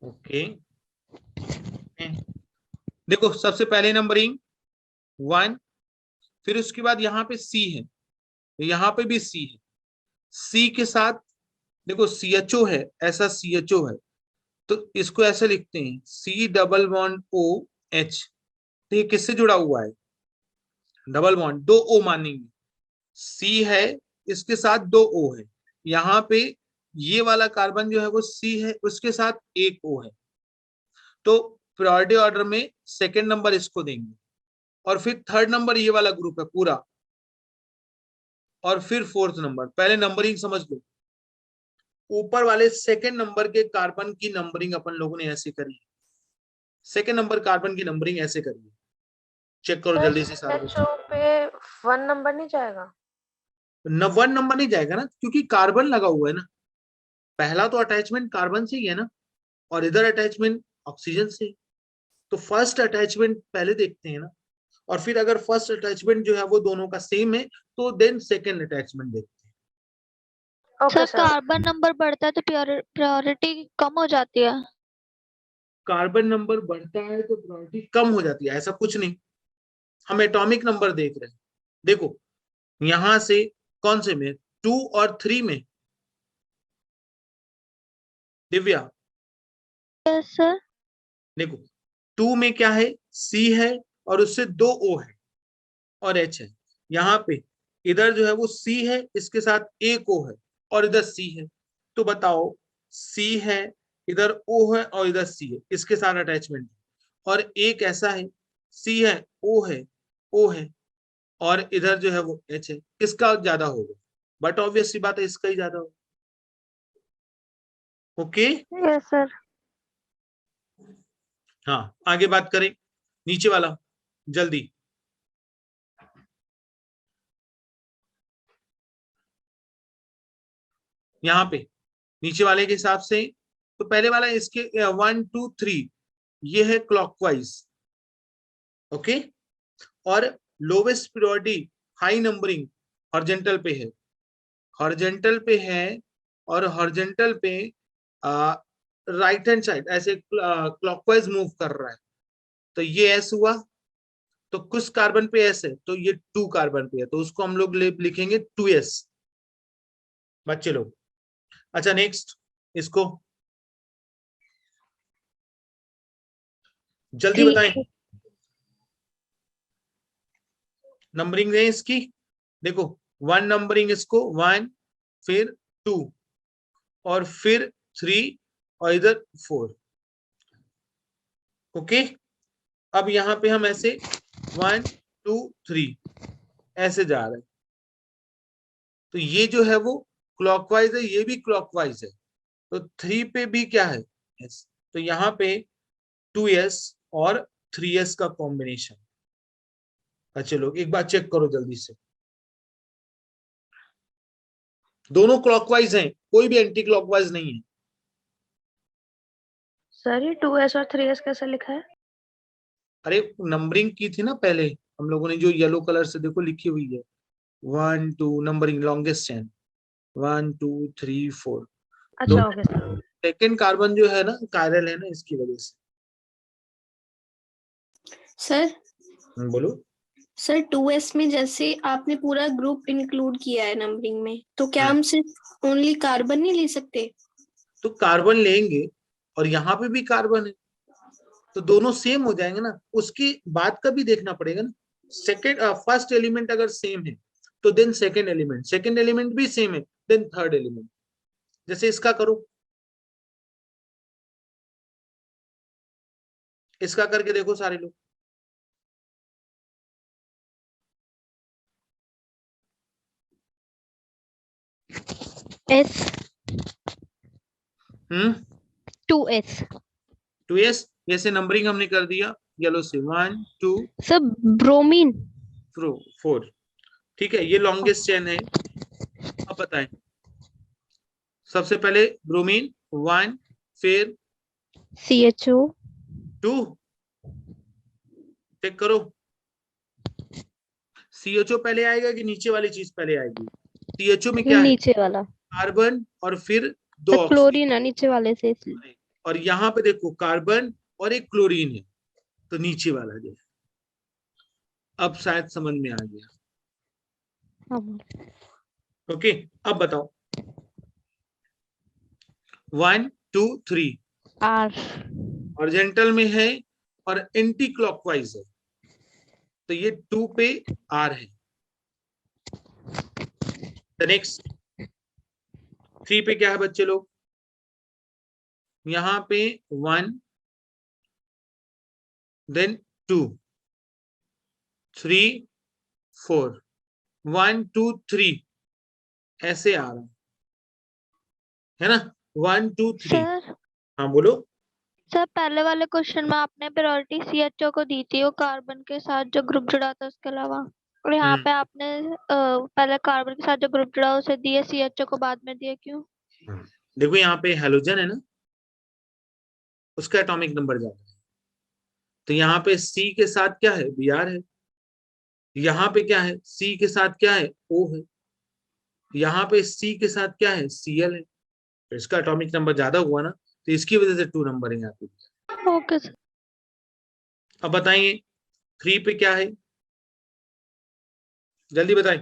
A: ओके, देखो सबसे पहले नंबरिंग 1, फिर उसके बाद यहाँ पे सी है, यहाँ पे भी सी है, सी के साथ देखो सी एच ओ है, ऐसा सी एच ओ है तो इसको ऐसे लिखते हैं C double bond O H, तो ये किससे जुड़ा हुआ है, डबल बॉन्ड, 2 ओ मानेंगे, सी है इसके साथ 2 ओ है, यहाँ पे ये वाला कार्बन जो है वो सी है उसके साथ 1 ओ है, तो प्रायोरिटी ऑर्डर में सेकंड नंबर इसको देंगे, और फिर थर्ड नंबर ये वाला ग्रुप है पूरा, और फिर फोर्थ नंबर। पहले नंबरिंग समझ लो, ऊपर वाले सेकंड नंबर के कार्बन की नंबरिंग अपन लोगों ने ऐसे करी, सेकंड नंबर कार्बन की नंबरिंग ऐसे करी, चेक करो
B: सर
A: जल्दी से सारे बच्चे।
B: CHO पे 1 नंबर नहीं जाएगा?
A: न 1 नंबर नहीं जाएगा ना, क्योंकि कार्बन लगा हुआ है ना, पहला तो अटैचमेंट कार्बन से ही है ना, और इधर अटैचमेंट ऑक्सीजन से, तो फर्स्ट अटैचमेंट पहले देखते हैं ना, और फिर अगर फर्स्ट अटैचमेंट जो है वो दोनों का सेम है तो देन सेकंड अटैचमेंट देखते हैं।
B: Okay
C: sir
B: sir.
C: Carbon number बढ़ता है तो प्रायोरिटी कम हो जाती है।
A: कार्बन नंबर बढ़ता है तो प्रायोरिटी कम हो जाती है, ऐसा कुछ नहीं, हम एटॉमिक नंबर देख रहे हैं। देखो यहां से कौन से में, 2 और 3 में, दिव्या
C: यस सर।
A: देखो 2 में क्या है, सी है और उससे 2 ओ है और एच है, यहाँ पे इधर जो है वो सी है इसके साथ 1 ओ है और इधर सी है, तो बताओ सी है इधर ओ है और इधर सी है, इसके साथ अटैचमेंट, और एक ऐसा है सी है ओ है और इधर जो है वो एच है, किसका ज्यादा होगा, बट ऑब्वियस सी बात है इसका ही ज्यादा होगा। Okay,
B: yes sir.
A: हाँ आगे बात करें, नीचे वाला जल्दी, यहाँ पे नीचे वाले के हिसाब से, तो पहले वाला इसके 1 2 3 ये है क्लॉकवाइज, ओके, और lowest priority high numbering horizontal पे है, हॉरिजॉन्टल पे है, और हॉरिजॉन्टल पे राइट हैंड साइड ऐसे क्लॉकवाइज मूव कर रहा है, तो ये एस हुआ, तो कुछ कार्बन पे एस है तो ये 2 कार्बन पे है तो उसको हम लोग लिखेंगे 2s, बच्चे लोग। अच्छा नेक्स्ट, इसको जल्दी बताएं, नंबरिंग है इसकी। देखो 1 नंबरिंग इसको 1, फिर 2 और फिर 3 और इधर 4। ओके, अब यहाँ पे हम ऐसे 1 2 3 ऐसे जा रहे हैं, तो ये जो है वो क्लॉकवाइज है, ये भी क्लॉकवाइज है, तो 3 पे भी क्या है S, तो यहाँ पे 2s और 3s का कॉम्बिनेशन। अच्छा लोग एक बार चेक करो जल्दी से, दोनों क्लॉकवाइज हैं, कोई भी एंटी क्लॉकवाइज नहीं है।
B: सर ये 2s और 3s कैसे लिखा है?
A: अरे नंबरिंग की थी ना पहले हम लोगों ने, जो येलो कलर से देखो लिखी हुई है 1 2 नंबरिंग लॉन्गेस्ट चेन 1 2 3 4।
B: अच्छा ओके सर।
A: सेकेंड कार्बन जो है ना कायरल है ना, इसकी वजह से।
D: सर
A: बोलो।
D: सर 2s में जैसे आपने पूरा ग्रुप इंक्लूड किया है नंबरिंग में, तो क्या हम सिर्फ ओनली कार्बन नहीं ले सकते?
A: तो कार्बन लेंगे और यहाँ पे भी कार्बन है, तो दोनों सेम हो जाएंगे ना, उसकी बात का भी देखना पड़ेगा ना। सेकेंड फर्स्ट एलिमेंट अगर सेम है तो देन सेकेंड एलिमेंट भी सेम है, देन थर्ड एलिमेंट। जैसे इसका करो, इसका करके देखो सारे लोग।
C: S 2s
A: 2s, जैसे नंबरिंग हमने कर दिया येलो से 1 2
C: सब ब्रोमीन
A: 4, ठीक है, ये लॉन्गेस्ट चेन है। अब बताएं, सबसे पहले ब्रोमीन 1, फिर
C: CHO
A: 2, चेक करो CHO पहले आएगा कि नीचे वाली चीज पहले आएगी? CHO में क्या है?
C: नीचे वाला
A: कार्बन और फिर 2 ऑक्सीजन,
C: क्लोरीन है नीचे वाले से इसलिए।
A: और यहाँ पे देखो कार्बन और एक क्लोरीन है, तो नीचे वाला जो है। अब शायद समझ में आ गया। ओके, अब बताओ 1 2 3
C: R
A: हॉरिजॉन्टल में है और एंटी क्लॉकवाइज है, तो ये 2 पे R है। नेक्स्ट 3 पे क्या है बच्चे लोग? यहाँ पे 1 देन 2 3 4 1 2 3 ऐसे आ रहा है ना, 1 2 3।
C: सर
A: हाँ बोलो।
C: सर पहले वाले क्वेश्चन में आपने प्रायोरिटी CHO को दी थी, वो कार्बन के साथ जो ग्रुप जुड़ा था उसके अलावा, और यहाँ पे आपने पहले कार्बन के साथ जो ग्रुप जुड़ा उसे दिए, CHO को बाद में दिए, क्यों?
A: देखो यहाँ पे हेलोजन है ना, उसका एटॉमिक नंबर ज्यादा है, तो यहाँ पे C के साथ क्या है? Br है। यहाँ पे क्या है? C के साथ क्या है? O है। यहाँ पे C के साथ क्या है? Cl है, तो इसका एटॉमिक नंबर ज्यादा हुआ ना, तो इसकी वजह से 2 नंबर है यहाँ पे।
C: Okay sir.
A: अब बताइए 3 पे क्या है, जल्दी बताएं।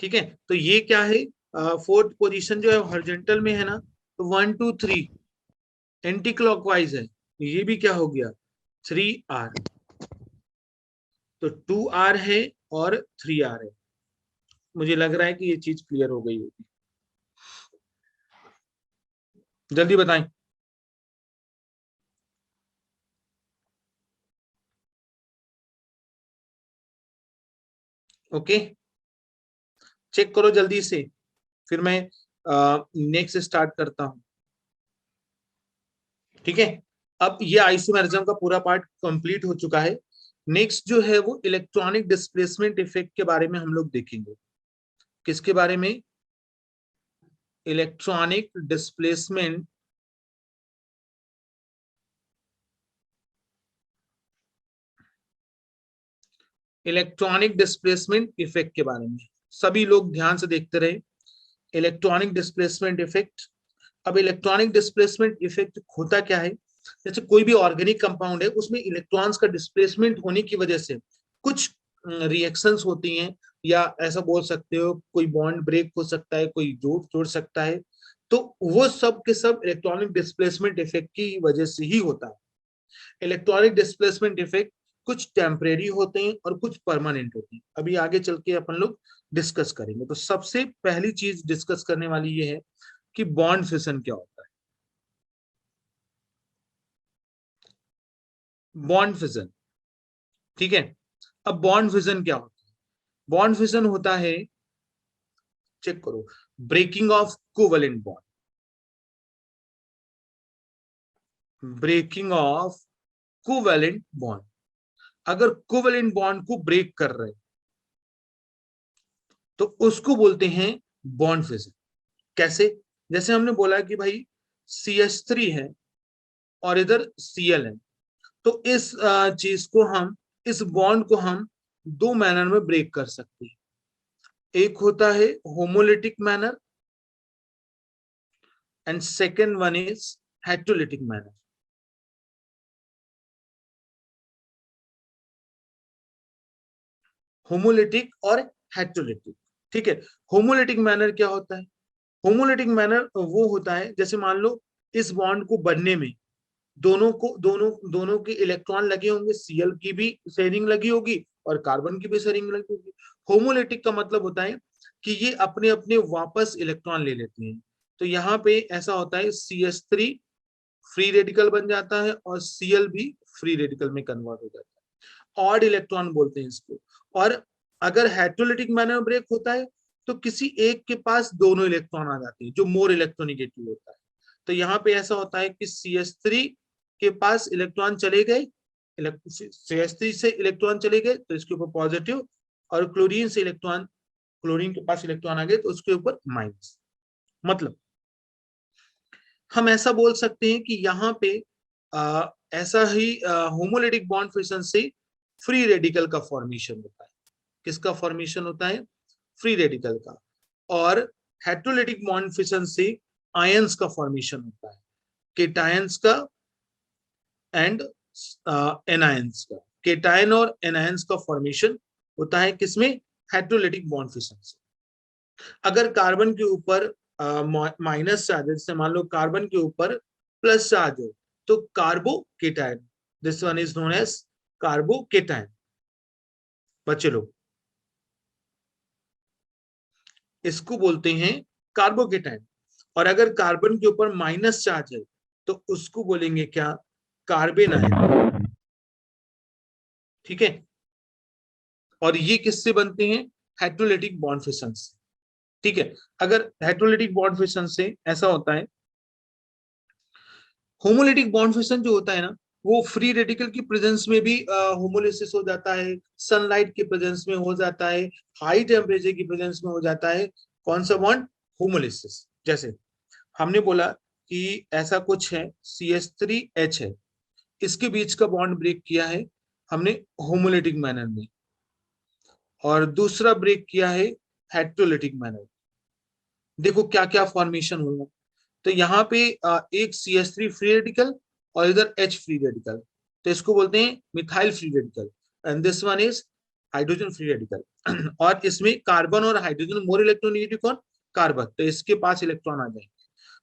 A: ठीक है, तो ये क्या है? फोर्थ पोजीशन जो है हॉरिजॉन्टल में है ना, तो 1 2 3 एंटी क्लॉकवाइज है, तो ये भी क्या हो गया? 3R, तो 2R है और 3R है। मुझे लग रहा है कि ये चीज क्लियर हो गई होगी, जल्दी बताएं। ओके, चेक करो जल्दी से, फिर मैं नेक्स्ट स्टार्ट करता हूं। ठीक है, अब ये आइसोमेरिज्म का पूरा पार्ट कंप्लीट हो चुका है। नेक्स्ट जो है वो इलेक्ट्रॉनिक डिस्प्लेसमेंट इफेक्ट के बारे में हम लोग देखेंगे। किसके बारे में? इलेक्ट्रॉनिक डिस्प्लेसमेंट इफेक्ट के बारे में। सभी लोग ध्यान से देखते रहे, इलेक्ट्रॉनिक डिस्प्लेसमेंट इफेक्ट। अब इलेक्ट्रॉनिक डिस्प्लेसमेंट इफेक्ट होता क्या है? जैसे कोई भी ऑर्गेनिक कंपाउंड है, उसमें इलेक्ट्रॉन्स का डिस्प्लेसमेंट होने की वजह से कुछ रिएक्शंस होती हैं, या ऐसा बोल सकते हो कोई बॉन्ड ब्रेक हो सकता है, कोई जोड़ सकता है, तो वो सब के सब इलेक्ट्रॉनिक डिस्प्लेसमेंट इफेक्ट की वजह से ही होता है। इलेक्ट्रॉनिक डिस्प्लेसमेंट इफेक्ट कुछ टेम्परेरी होते हैं और कुछ परमानेंट होते हैं। अभी आगे चल के अपन लोग डिस्कस करेंगे। तो सबसे पहली चीज डिस्कस करने वाली ये है कि बॉन्ड फिशन क्या होता है। बॉन्ड फिशन, ठीक है। अब बॉन्ड फिशन क्या होता है? बॉन्ड फिशन होता है, चेक करो, breaking of covalent bond, breaking of covalent bond. अगर कोवेलेंट बॉन्ड को ब्रेक कर रहे तो उसको बोलते हैं बॉन्ड फिशन। कैसे? जैसे हमने बोला कि भाई CH3 है और इधर Cl है, तो इस चीज को हम, इस बॉन्ड को हम दो मैनर में ब्रेक कर सकते हैं। एक होता है homolytic manner and second one is heterolytic manner. Homolytic और हेटेरोलिटिक, ठीक है। होमोलिटिक मैनर क्या होता है? होमोलिटिक मैनर वो होता है, जैसे मान लो इस बॉन्ड को बनने में दोनों के इलेक्ट्रॉन लगे होंगे, Cl की भी शेयरिंग लगी होगी और कार्बन की भी शेयरिंग लगी होगी। होमोलिटिक का मतलब होता है कि ये अपने अपने वापस इलेक्ट्रॉन ले लेते हैं। तो यहाँ पे ऐसा होता है, CH3 फ्री रेडिकल बन जाता है और Cl भी फ्री रेडिकल में कन्वर्ट हो जाता है। ऑड इलेक्ट्रॉन बोलते हैं इसको। और अगर हेटेरोलिटिक मैनर में ब्रेक होता है तो किसी एक के पास दोनों इलेक्ट्रॉन आ जाते हैं, जो मोर इलेक्ट्रोनिगेटिव होता है। तो यहाँ पे ऐसा होता है कि CH3 के पास इलेक्ट्रॉन चले गए, CH3 से इलेक्ट्रॉन चले गए तो इसके ऊपर पॉजिटिव, और क्लोरीन से इलेक्ट्रॉन, क्लोरीन के पास इलेक्ट्रॉन आ गए तो उसके ऊपर माइनस। मतलब हम ऐसा बोल सकते हैं कि यहाँ पे ऐसा ही होमोलिटिक बॉन्ड फिशन से फ्री रेडिकल का फॉर्मेशन होता है। किसका फॉर्मेशन होता है? फ्री रेडिकल का। और हेटेरोलिटिक बॉन्ड फिशन से आयंस का फॉर्मेशन होता है, केटायंस का एंड एनायंस का। केटायन और एनायंस का फॉर्मेशन होता है किसमें? हेटेरोलिटिक बॉन्ड फिशन से। अगर कार्बन के ऊपर माइनस चार्ज, जैसे मान लो कार्बन के ऊपर प्लस चार्ज हो तो carbocation, this one is known as carbocation. बच्चे लोग इसको बोलते हैं कार्बोकेटायन। और अगर कार्बन के ऊपर माइनस चार्ज है तो उसको बोलेंगे क्या? कार्बन आयन, ठीक है। और ये किससे बनते हैं? हेटेरोलिटिक बॉन्ड फिशन से, ठीक है। अगर हेटेरोलिटिक बॉन्ड फिशन से ऐसा होता है, होमोलिटिक बॉन्ड फिशन जो होता है ना, वो फ्री रेडिकल की प्रेजेंस में भी होमोलिसिस हो जाता है, सनलाइट की प्रेजेंस में हो जाता है, हाई टेम्परेचर की प्रेजेंस में हो जाता है। कौन सा बॉन्ड? होमोलिसिस। जैसे हमने बोला कि ऐसा कुछ है, CH3H है, इसके बीच का बॉन्ड ब्रेक किया है हमने होमोलिटिक मैनर में, और दूसरा ब्रेक किया है हेटेरोलिटिक मैनर। देखो क्या क्या फॉर्मेशन हुआ। तो यहाँ पे एक CH3 फ्री रेडिकल और इधर H फ्री रेडिकल, तो इसको बोलते हैं methyl free radical, and this one is hydrogen free radical. और इसमें कार्बन और हाइड्रोजन मोर इलेक्ट्रोनेगेटिव कौन? कार्बन, तो इसके पास इलेक्ट्रॉन आ जाएंगे,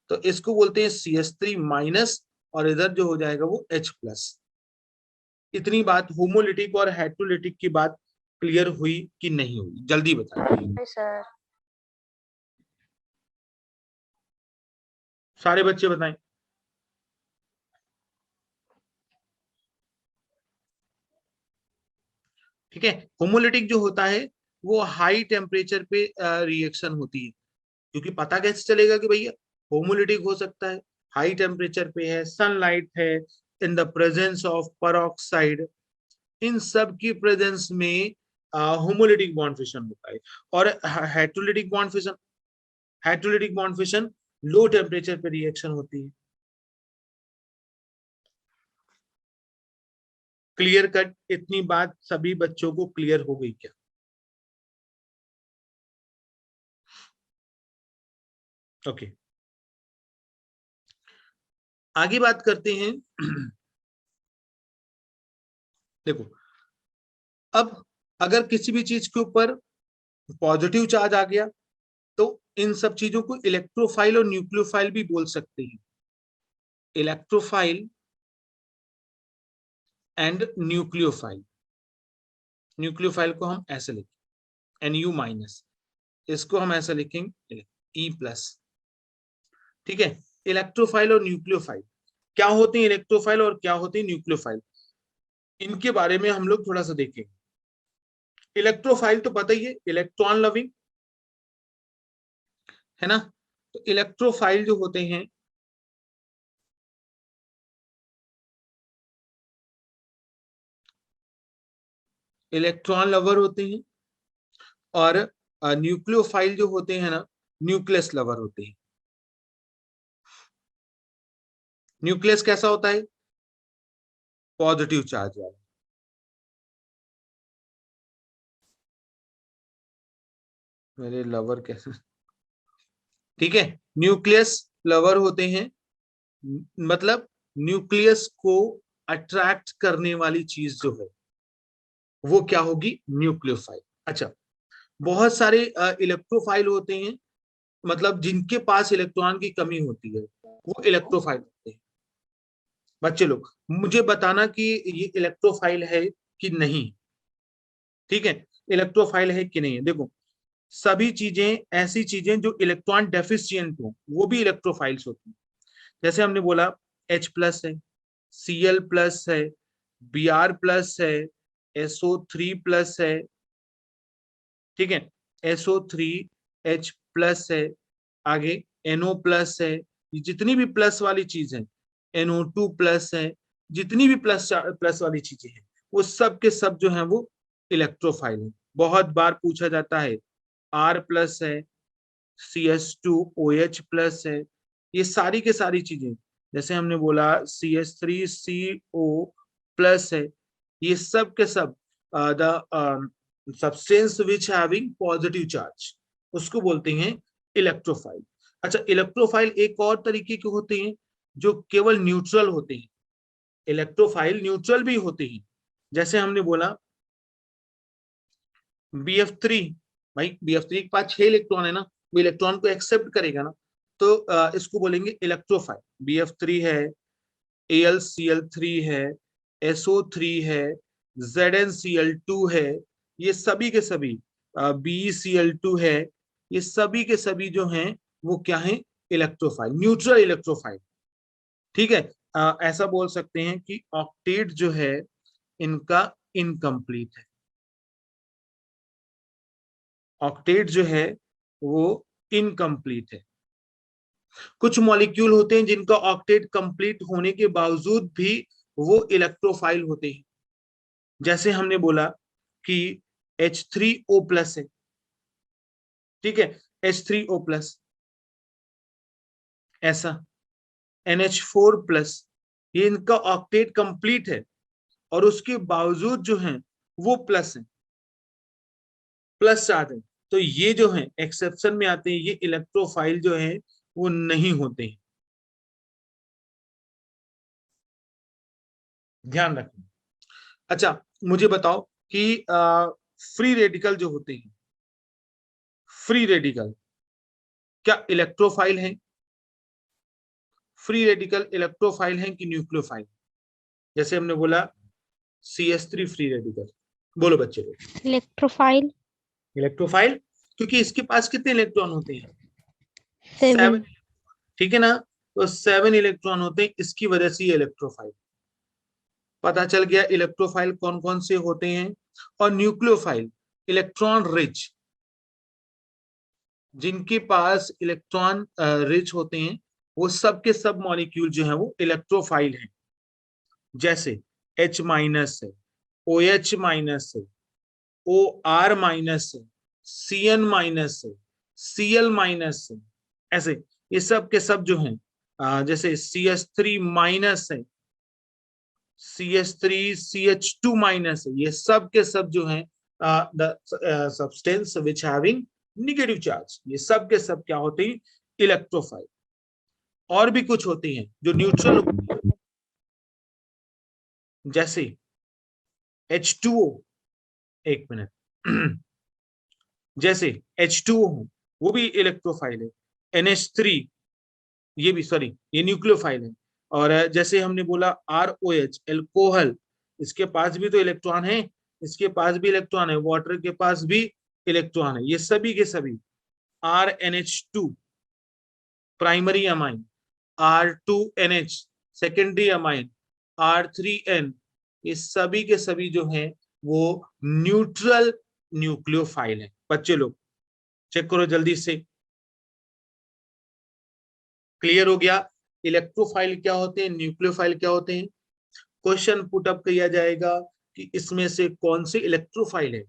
A: तो इसको बोलते हैं CH3 माइनस, और इधर जो हो जाएगा वो H प्लस। इतनी बात होमोलिटिक और हेटेरोलिटिक की बात क्लियर हुई कि नहीं हुई? जल्दी बताइए
B: सर।
A: सारे बच्चे बताएं। ठीक है। होमोलिटिक जो होता है वो हाई टेम्परेचर पे रिएक्शन होती है, क्योंकि पता कैसे चलेगा कि भैया होमोलिटिक हो सकता है? हाई टेम्परेचर पे है, सनलाइट है, in the presence of peroxide, इन सब की प्रेजेंस में होमोलिटिक बॉन्ड फिशन होता है। और heterolytic bond fission, heterolytic bond fission low temperature पे रिएक्शन होती है। Clear cut? इतनी बात सभी बच्चों को क्लियर हो गई क्या? ओके, आगे बात करते हैं। देखो, अब अगर किसी भी चीज के ऊपर पॉजिटिव चार्ज आ गया तो इन सब चीजों को इलेक्ट्रोफाइल और न्यूक्लियोफाइल भी बोल सकते हैं। Electrophile and nucleophile. न्यूक्लियोफाइल को हम ऐसे लिखें NU माइनस, इसको हम ऐसे लिखेंगे E+। ठीक है, इलेक्ट्रोफाइल और न्यूक्लियोफाइल क्या होते हैं, इलेक्ट्रोफाइल और क्या होते हैं न्यूक्लियोफाइल, इनके बारे में हम लोग थोड़ा सा देखेंगे। इलेक्ट्रोफाइल तो पता ही है, इलेक्ट्रॉन लविंग, है ना। तो इलेक्ट्रोफाइल जो होते हैं इलेक्ट्रॉन लवर होते हैं, और न्यूक्लियोफाइल जो होते हैं ना, न्यूक्लियस लवर होते हैं। न्यूक्लियस कैसा होता है, पॉजिटिव चार्ज वाला। मेरे लवर कैसे, ठीक है, न्यूक्लियस लवर होते हैं, मतलब न्यूक्लियस को अट्रैक्ट करने वाली चीज जो है वो क्या होगी, न्यूक्लियोफाइल। अच्छा, बहुत सारे इलेक्ट्रोफाइल होते हैं, मतलब जिनके पास इलेक्ट्रॉन की कमी होती है वो इलेक्ट्रोफाइल होते हैं। बच्चे लोग मुझे बताना कि ये इलेक्ट्रोफाइल है कि नहीं, ठीक है, इलेक्ट्रोफाइल है कि नहीं है। देखो, सभी चीजें, ऐसी चीजें जो इलेक्ट्रॉन डेफिशिएंट हो वो भी इलेक्ट्रोफाइल्स होती हैं। जैसे हमने बोला H+ है, Cl+ है, Br+ है, SO3+ है, ठीक है, SO3H+ है, आगे NO+ है, ये जितनी भी प्लस वाली चीज है, NO2+ है, जितनी भी प्लस प्लस वाली चीजें हैं वो सब के सब जो है वो इलेक्ट्रोफाइल है। बहुत बार पूछा जाता है R+ है, CS2OH+ है, ये सारी के सारी चीजें, जैसे हमने बोला CS3CO+ है, ये सब के सब the substance which having positive charge, उसको बोलते हैं इलेक्ट्रोफाइल। अच्छा, इलेक्ट्रोफाइल एक और तरीके के होते हैं जो केवल न्यूट्रल होते हैं। इलेक्ट्रोफाइल न्यूट्रल भी होते हैं, जैसे हमने बोला BF3, भाई BF3 के पास 6 इलेक्ट्रॉन है ना, वो इलेक्ट्रॉन को एक्सेप्ट करेगा ना, तो इसको बोलेंगे इलेक्ट्रोफाइल। BF3 है, AlCl3 है, SO3 है, ZnCl2 है, ये सभी के सभी, BeCl2 है, ये सभी के सभी जो हैं वो क्या है, इलेक्ट्रोफाइल, न्यूट्रल इलेक्ट्रोफाइल। ठीक है, ऐसा बोल सकते हैं कि ऑक्टेट जो है इनका इनकम्प्लीट है। ऑक्टेट जो है वो इनकम्प्लीट है। कुछ मॉलिक्यूल होते हैं जिनका ऑक्टेट कंप्लीट होने के बावजूद भी वो इलेक्ट्रोफाइल होते हैं। जैसे हमने बोला कि H3O+ है, ठीक है, H3O+, ऐसा NH4+, ये इनका ऑक्टेट कंप्लीट है और उसके बावजूद जो है वो प्लस है, प्लस चार्ज है, तो ये जो है एक्सेप्शन में आते हैं, ये इलेक्ट्रोफाइल जो है वो नहीं होते हैं, ध्यान रखें। अच्छा, मुझे बताओ कि फ्री रेडिकल जो होते हैं, फ्री रेडिकल क्या इलेक्ट्रोफाइल हैं? फ्री रेडिकल इलेक्ट्रोफाइल हैं कि न्यूक्लियोफाइल? जैसे हमने बोला CS3 फ्री रेडिकल, बोलो बच्चे लोग।
C: इलेक्ट्रोफाइल।
A: इलेक्ट्रोफाइल, क्योंकि इसके पास कितने इलेक्ट्रॉन होते हैं?
C: 7।
A: 7, ठीक है ना, तो 7 इलेक्ट्रॉन होते हैं, इसकी वजह से ये इलेक्ट्रोफाइल। पता चल गया इलेक्ट्रोफाइल कौन कौन से होते हैं। और न्यूक्लियोफाइल इलेक्ट्रॉन रिच, जिनके पास इलेक्ट्रॉन रिच होते हैं वो सब के सब मॉलिक्यूल जो है वो इलेक्ट्रोफाइल हैं। जैसे H- है, OH- है, OR- है, CN- है, Cl- है, ऐसे ये सब के सब जो हैं, जैसे CS3- है, CS3CH2- है, ये सब के सब जो हैं the substance which having negative charge, ये सब के सब क्या होते हैं, इलेक्ट्रोफाइल। और भी कुछ होती हैं जो न्यूट्रल होती है, जैसे H2O, एक मिनट, जैसे H2O वो भी इलेक्ट्रोफाइल है। NH3 ये भी, सॉरी, ये न्यूक्लियोफाइल है। और जैसे हमने बोला ROH एल्कोहल, इसके पास भी तो इलेक्ट्रॉन है, इसके पास भी इलेक्ट्रॉन है, वाटर के पास भी इलेक्ट्रॉन है। ये सभी के सभी RNH2 primary amine, R2NH secondary amine, R3N, ये सभी के सभी जो हैं वो न्यूट्रल न्यूक्लियोफाइल है। बच्चे लोग चेक करो जल्दी से, क्लियर हो गया? इलेक्ट्रोफाइल क्या होते हैं, न्यूक्लियोफाइल क्या होते हैं। क्वेश्चन पुट अप किया जाएगा कि इसमें से कौन से इलेक्ट्रोफाइल है,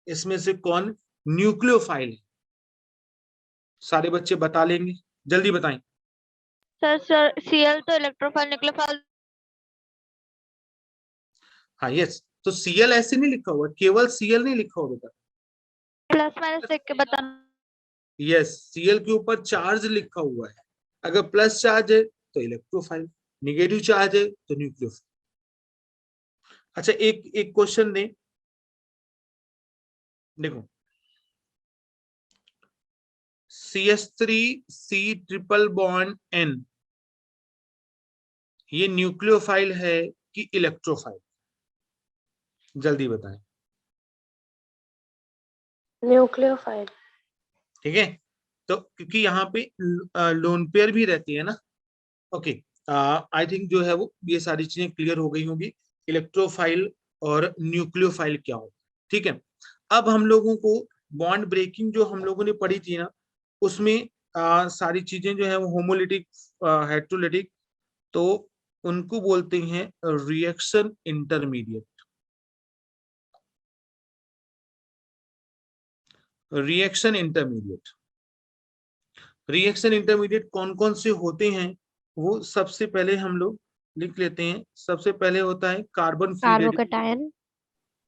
A: इसमें से कौन न्यूक्लियोफाइल है। सारे बच्चे बता लेंगे, जल्दी बताएं।
C: सर Cl तो इलेक्ट्रोफाइल न्यूक्लियोफाइल।
A: हाँ यस, तो Cl ऐसे नहीं लिखा हुआ, केवल Cl नहीं लिखा हुआ बेटा,
C: प्लस माइनस देख के बताना।
A: यस, Cl के ऊपर चार्ज लिखा हुआ है। अगर प्लस चार्ज है तो इलेक्ट्रोफाइल, निगेटिव चार्ज है तो न्यूक्लियोफाइल। अच्छा, एक एक क्वेश्चन ने देखो, CH3C ट्रिपल बॉन्ड N, ये न्यूक्लियोफाइल है कि इलेक्ट्रोफाइल, जल्दी बताएं।
B: न्यूक्लियोफाइल।
A: ठीक है, तो क्योंकि यहाँ पे लोन पेयर भी रहती है ना। ओके, आई थिंक जो है वो ये सारी चीजें क्लियर हो गई होंगी, इलेक्ट्रोफाइल और न्यूक्लियोफाइल क्या होता है। ठीक है, अब हम लोगों को बॉन्ड ब्रेकिंग जो हम लोगों ने पढ़ी थी ना, उसमें सारी चीजें जो है वो होमोलिटिक, हेट्रोलिटिक, तो उनको बोलते हैं reaction intermediate. Reaction intermediate, reaction intermediate कौन कौन से होते हैं वो सबसे पहले हम लोग लिख लेते हैं। सबसे पहले होता है carbon free radical,
C: carbocation.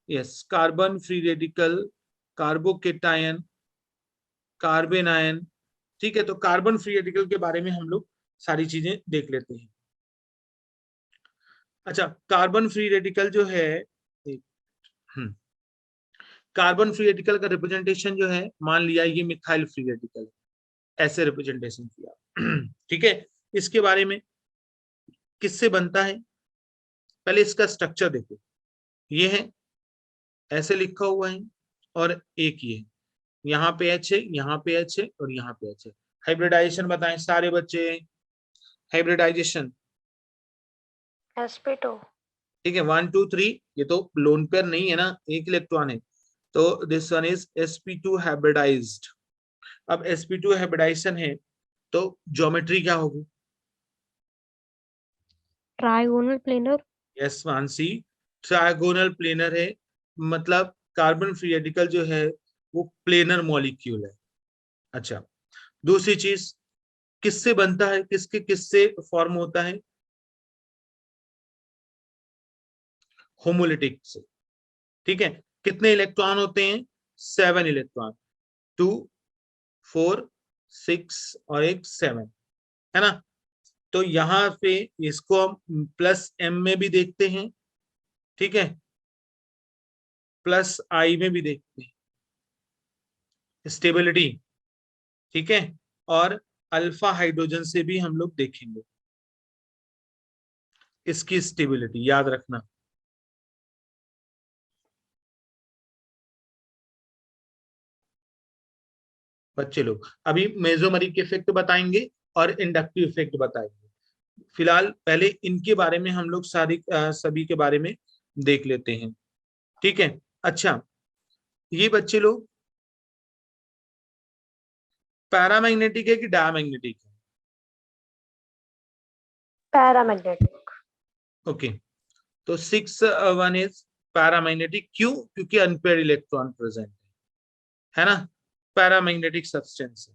A: Yes, carbon free radical, carbocation, carbon ion. ठीक है, तो कार्बन फ्री रेडिकल के बारे में हम लोग सारी चीजें देख लेते हैं। अच्छा, कार्बन फ्री रेडिकल जो है, कार्बन फ्री रेडिकल का रिप्रेजेंटेशन जो है, मान लिया ये मिथाइल फ्री रेडिकल, ऐसे रिप्रेजेंटेशन किया। ठीक है, इसके बारे में किससे बनता है, पहले इसका स्ट्रक्चर देखो। ये है, ऐसे लिखा हुआ है, और एक ये है, यहाँ पे H है, यहाँ पे H है, और यहाँ पे H है। हाइब्रिडाइजेशन बताएं सारे बच्चे, हाइब्रिडाइजेशन।
B: sp2।
A: ठीक है, 1 2 3, ये तो लोन पेयर नहीं है ना, एक इलेक्ट्रॉन है, तो this one is sp2 hybridised. अब sp2 हाइब्रिडाइजेशन है तो ज्योमेट्री क्या होगी?
C: Trigonal planar.
A: Yes Mansi, trigonal planar है, मतलब कार्बन फ्री रेडिकल जो है वो प्लेनर मॉलिक्यूल है। अच्छा, दूसरी चीज, किससे बनता है, किसके किससे फॉर्म होता है? होमोलिटिक से। ठीक है, कितने इलेक्ट्रॉन होते हैं? 7 इलेक्ट्रॉन, 2 4 6 और एक 7, है ना। तो यहाँ पे इसको हम प्लस m में भी देखते हैं, ठीक है, प्लस I में भी देखते हैं, स्टेबिलिटी। ठीक है, और अल्फा हाइड्रोजन से भी हम लोग देखेंगे इसकी स्टेबिलिटी, याद रखना। बच्चे लोग अभी मेसोमेरिक इफेक्ट बताएंगे और इंडक्टिव इफेक्ट बताएंगे। फिलहाल पहले इनके बारे में हम लोग सभी के बारे में देख लेते हैं। ठीक है, अच्छा, ये बच्चे लोग पैरामैग्नेटिक है कि डायमैग्नेटिक है?
B: पैरामैग्नेटिक।
A: ओके, तो 6 1 इज पैरामैग्नेटिक। क्यों? क्योंकि अनपेयर्ड इलेक्ट्रॉन प्रेजेंट है ना, पैरामैग्नेटिक सब्सटेंस है।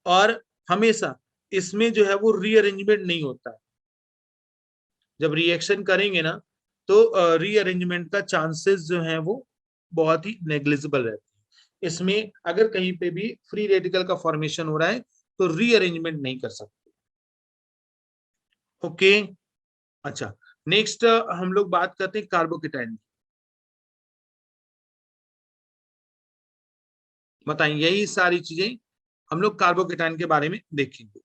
A: और हमेशा इसमें जो है वो रीअरेंजमेंट नहीं होता है, जब रिएक्शन करेंगे ना तो रीअरेंजमेंट का चांसेस जो है वो बहुत ही नेग्लिजिबल रहते हैं। इसमें अगर कहीं पे भी फ्री रेडिकल का फॉर्मेशन हो रहा है तो रीअरेंजमेंट नहीं कर सकते। ओके, अच्छा, नेक्स्ट हम लोग बात करते हैं कार्बोकेटाइन। बताएं, यही सारी चीजें हम लोग कार्बोकेटाइन के बारे में देखेंगे।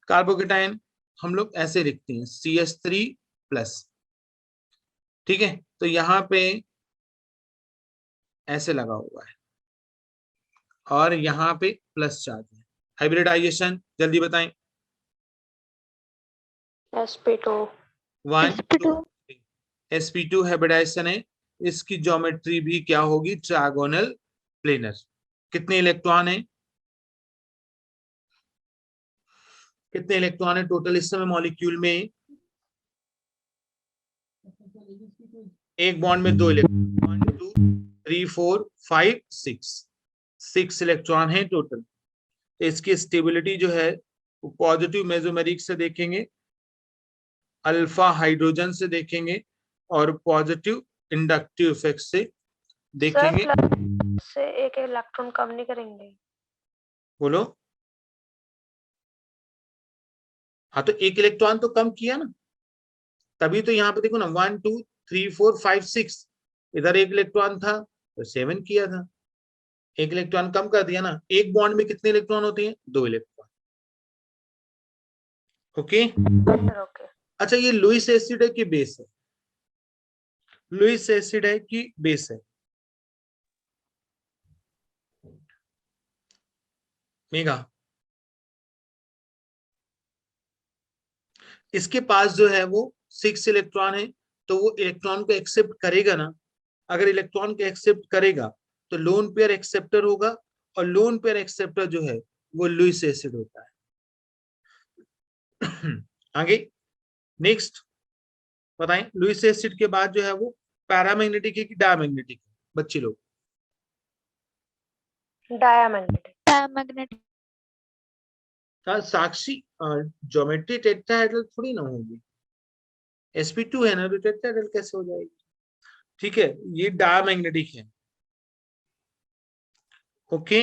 A: कार्बोकेटाइन हम लोग ऐसे लिखते हैं CH3+, ठीक है। तो यहाँ पे ऐसे लगा हुआ है और यहाँ पे प्लस चार्ज है। हाइब्रिडाइजेशन जल्दी बताएं।
B: sp2
A: 1
C: sp2
A: 2 sp2 हाइब्रिडाइजेशन है। इसकी ज्योमेट्री भी क्या होगी, ट्रायगोनल प्लेनर। कितने इलेक्ट्रॉन है, कितने इलेक्ट्रॉन है टोटल इस समय मॉलिक्यूल में? एक बॉन्ड में 2 इलेक्ट्रॉन, 1 2 3 4 5 6 इलेक्ट्रॉन है टोटल। तो इसकी स्टेबिलिटी जो है वो पॉजिटिव मेसोमेरिक से देखेंगे, अल्फा हाइड्रोजन से देखेंगे और पॉजिटिव इंडक्टिव इफेक्ट से देखेंगे।
B: प्लस से एक इलेक्ट्रॉन कम नहीं करेंगे?
A: बोलो। हाँ, तो एक इलेक्ट्रॉन तो कम किया ना, तभी तो यहाँ पे देखो ना 1 2 3 4 5 6, इधर एक इलेक्ट्रॉन था तो 7 किया था, एक इलेक्ट्रॉन कम कर दिया ना। एक बॉन्ड में कितने इलेक्ट्रॉन होते हैं, 2 इलेक्ट्रॉन। Okay
B: okay.
A: अच्छा, ये लुईस एसिड है कि बेस है? लुईस एसिड है कि बेस है? मेगा, इसके पास जो है वो 6 इलेक्ट्रॉन है, तो वो इलेक्ट्रॉन को एक्सेप्ट करेगा ना। अगर इलेक्ट्रॉन को एक्सेप्ट करेगा तो लोन पेयर एक्सेप्टर होगा, और लोन पेयर एक्सेप्टर जो है वो लुईस एसिड होता है। आगे नेक्स्ट बताएं, लुईस एसिड के बाद जो है वो पैरामैग्नेटिक है कि डायमैग्नेटिक है बच्चे लोग?
B: डायमैग्नेटिक।
A: साक्षी, ज्योमेट्री टेट्राहेड्रल थोड़ी ना होगी, sp2 है ना, तो टेट्राहेड्रल कैसे हो जाएगी? ठीक है, ये डायमैग्नेटिक है। ओके,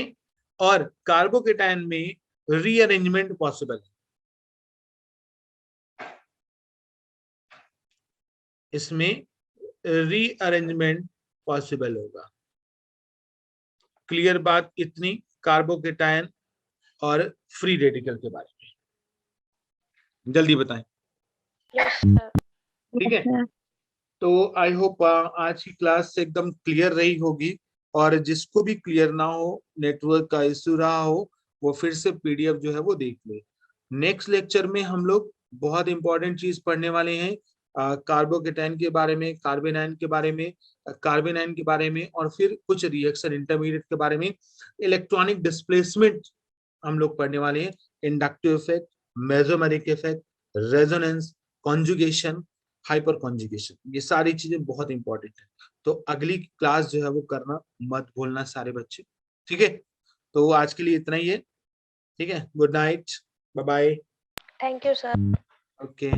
A: और कार्बोकेटाइन में रीअरेंजमेंट पॉसिबल है, इसमें रीअरेंजमेंट पॉसिबल होगा। क्लियर बात इतनी कार्बोकेटाइन और फ्री रेडिकल के बारे में, जल्दी बताएं।
B: Yes sir.
A: ठीक है, तो आई होप आज की क्लास एकदम क्लियर रही होगी, और जिसको भी क्लियर ना हो, नेटवर्क का इश्यू रहा हो, वो फिर से पीडीएफ जो है वो देख ले। नेक्स्ट लेक्चर में हम लोग बहुत इंपॉर्टेंट चीज पढ़ने वाले हैं, कार्बोकेटाइन के बारे में, कार्बेनाइन के बारे में, कार्बेनाइन के बारे में, और फिर कुछ रिएक्शन इंटरमीडिएट के बारे में, इलेक्ट्रॉनिक डिस्प्लेसमेंट हम लोग पढ़ने वाले हैं, inductive effect, mesomeric effect, resonance, conjugation, hyper conjugation, ये सारी चीजें बहुत इंपॉर्टेंट है। तो अगली क्लास जो है वो करना मत भूलना सारे बच्चे, ठीक है। तो आज के लिए इतना ही है, ठीक है। Good night, bye bye.
B: Thank you sir.
A: Okay.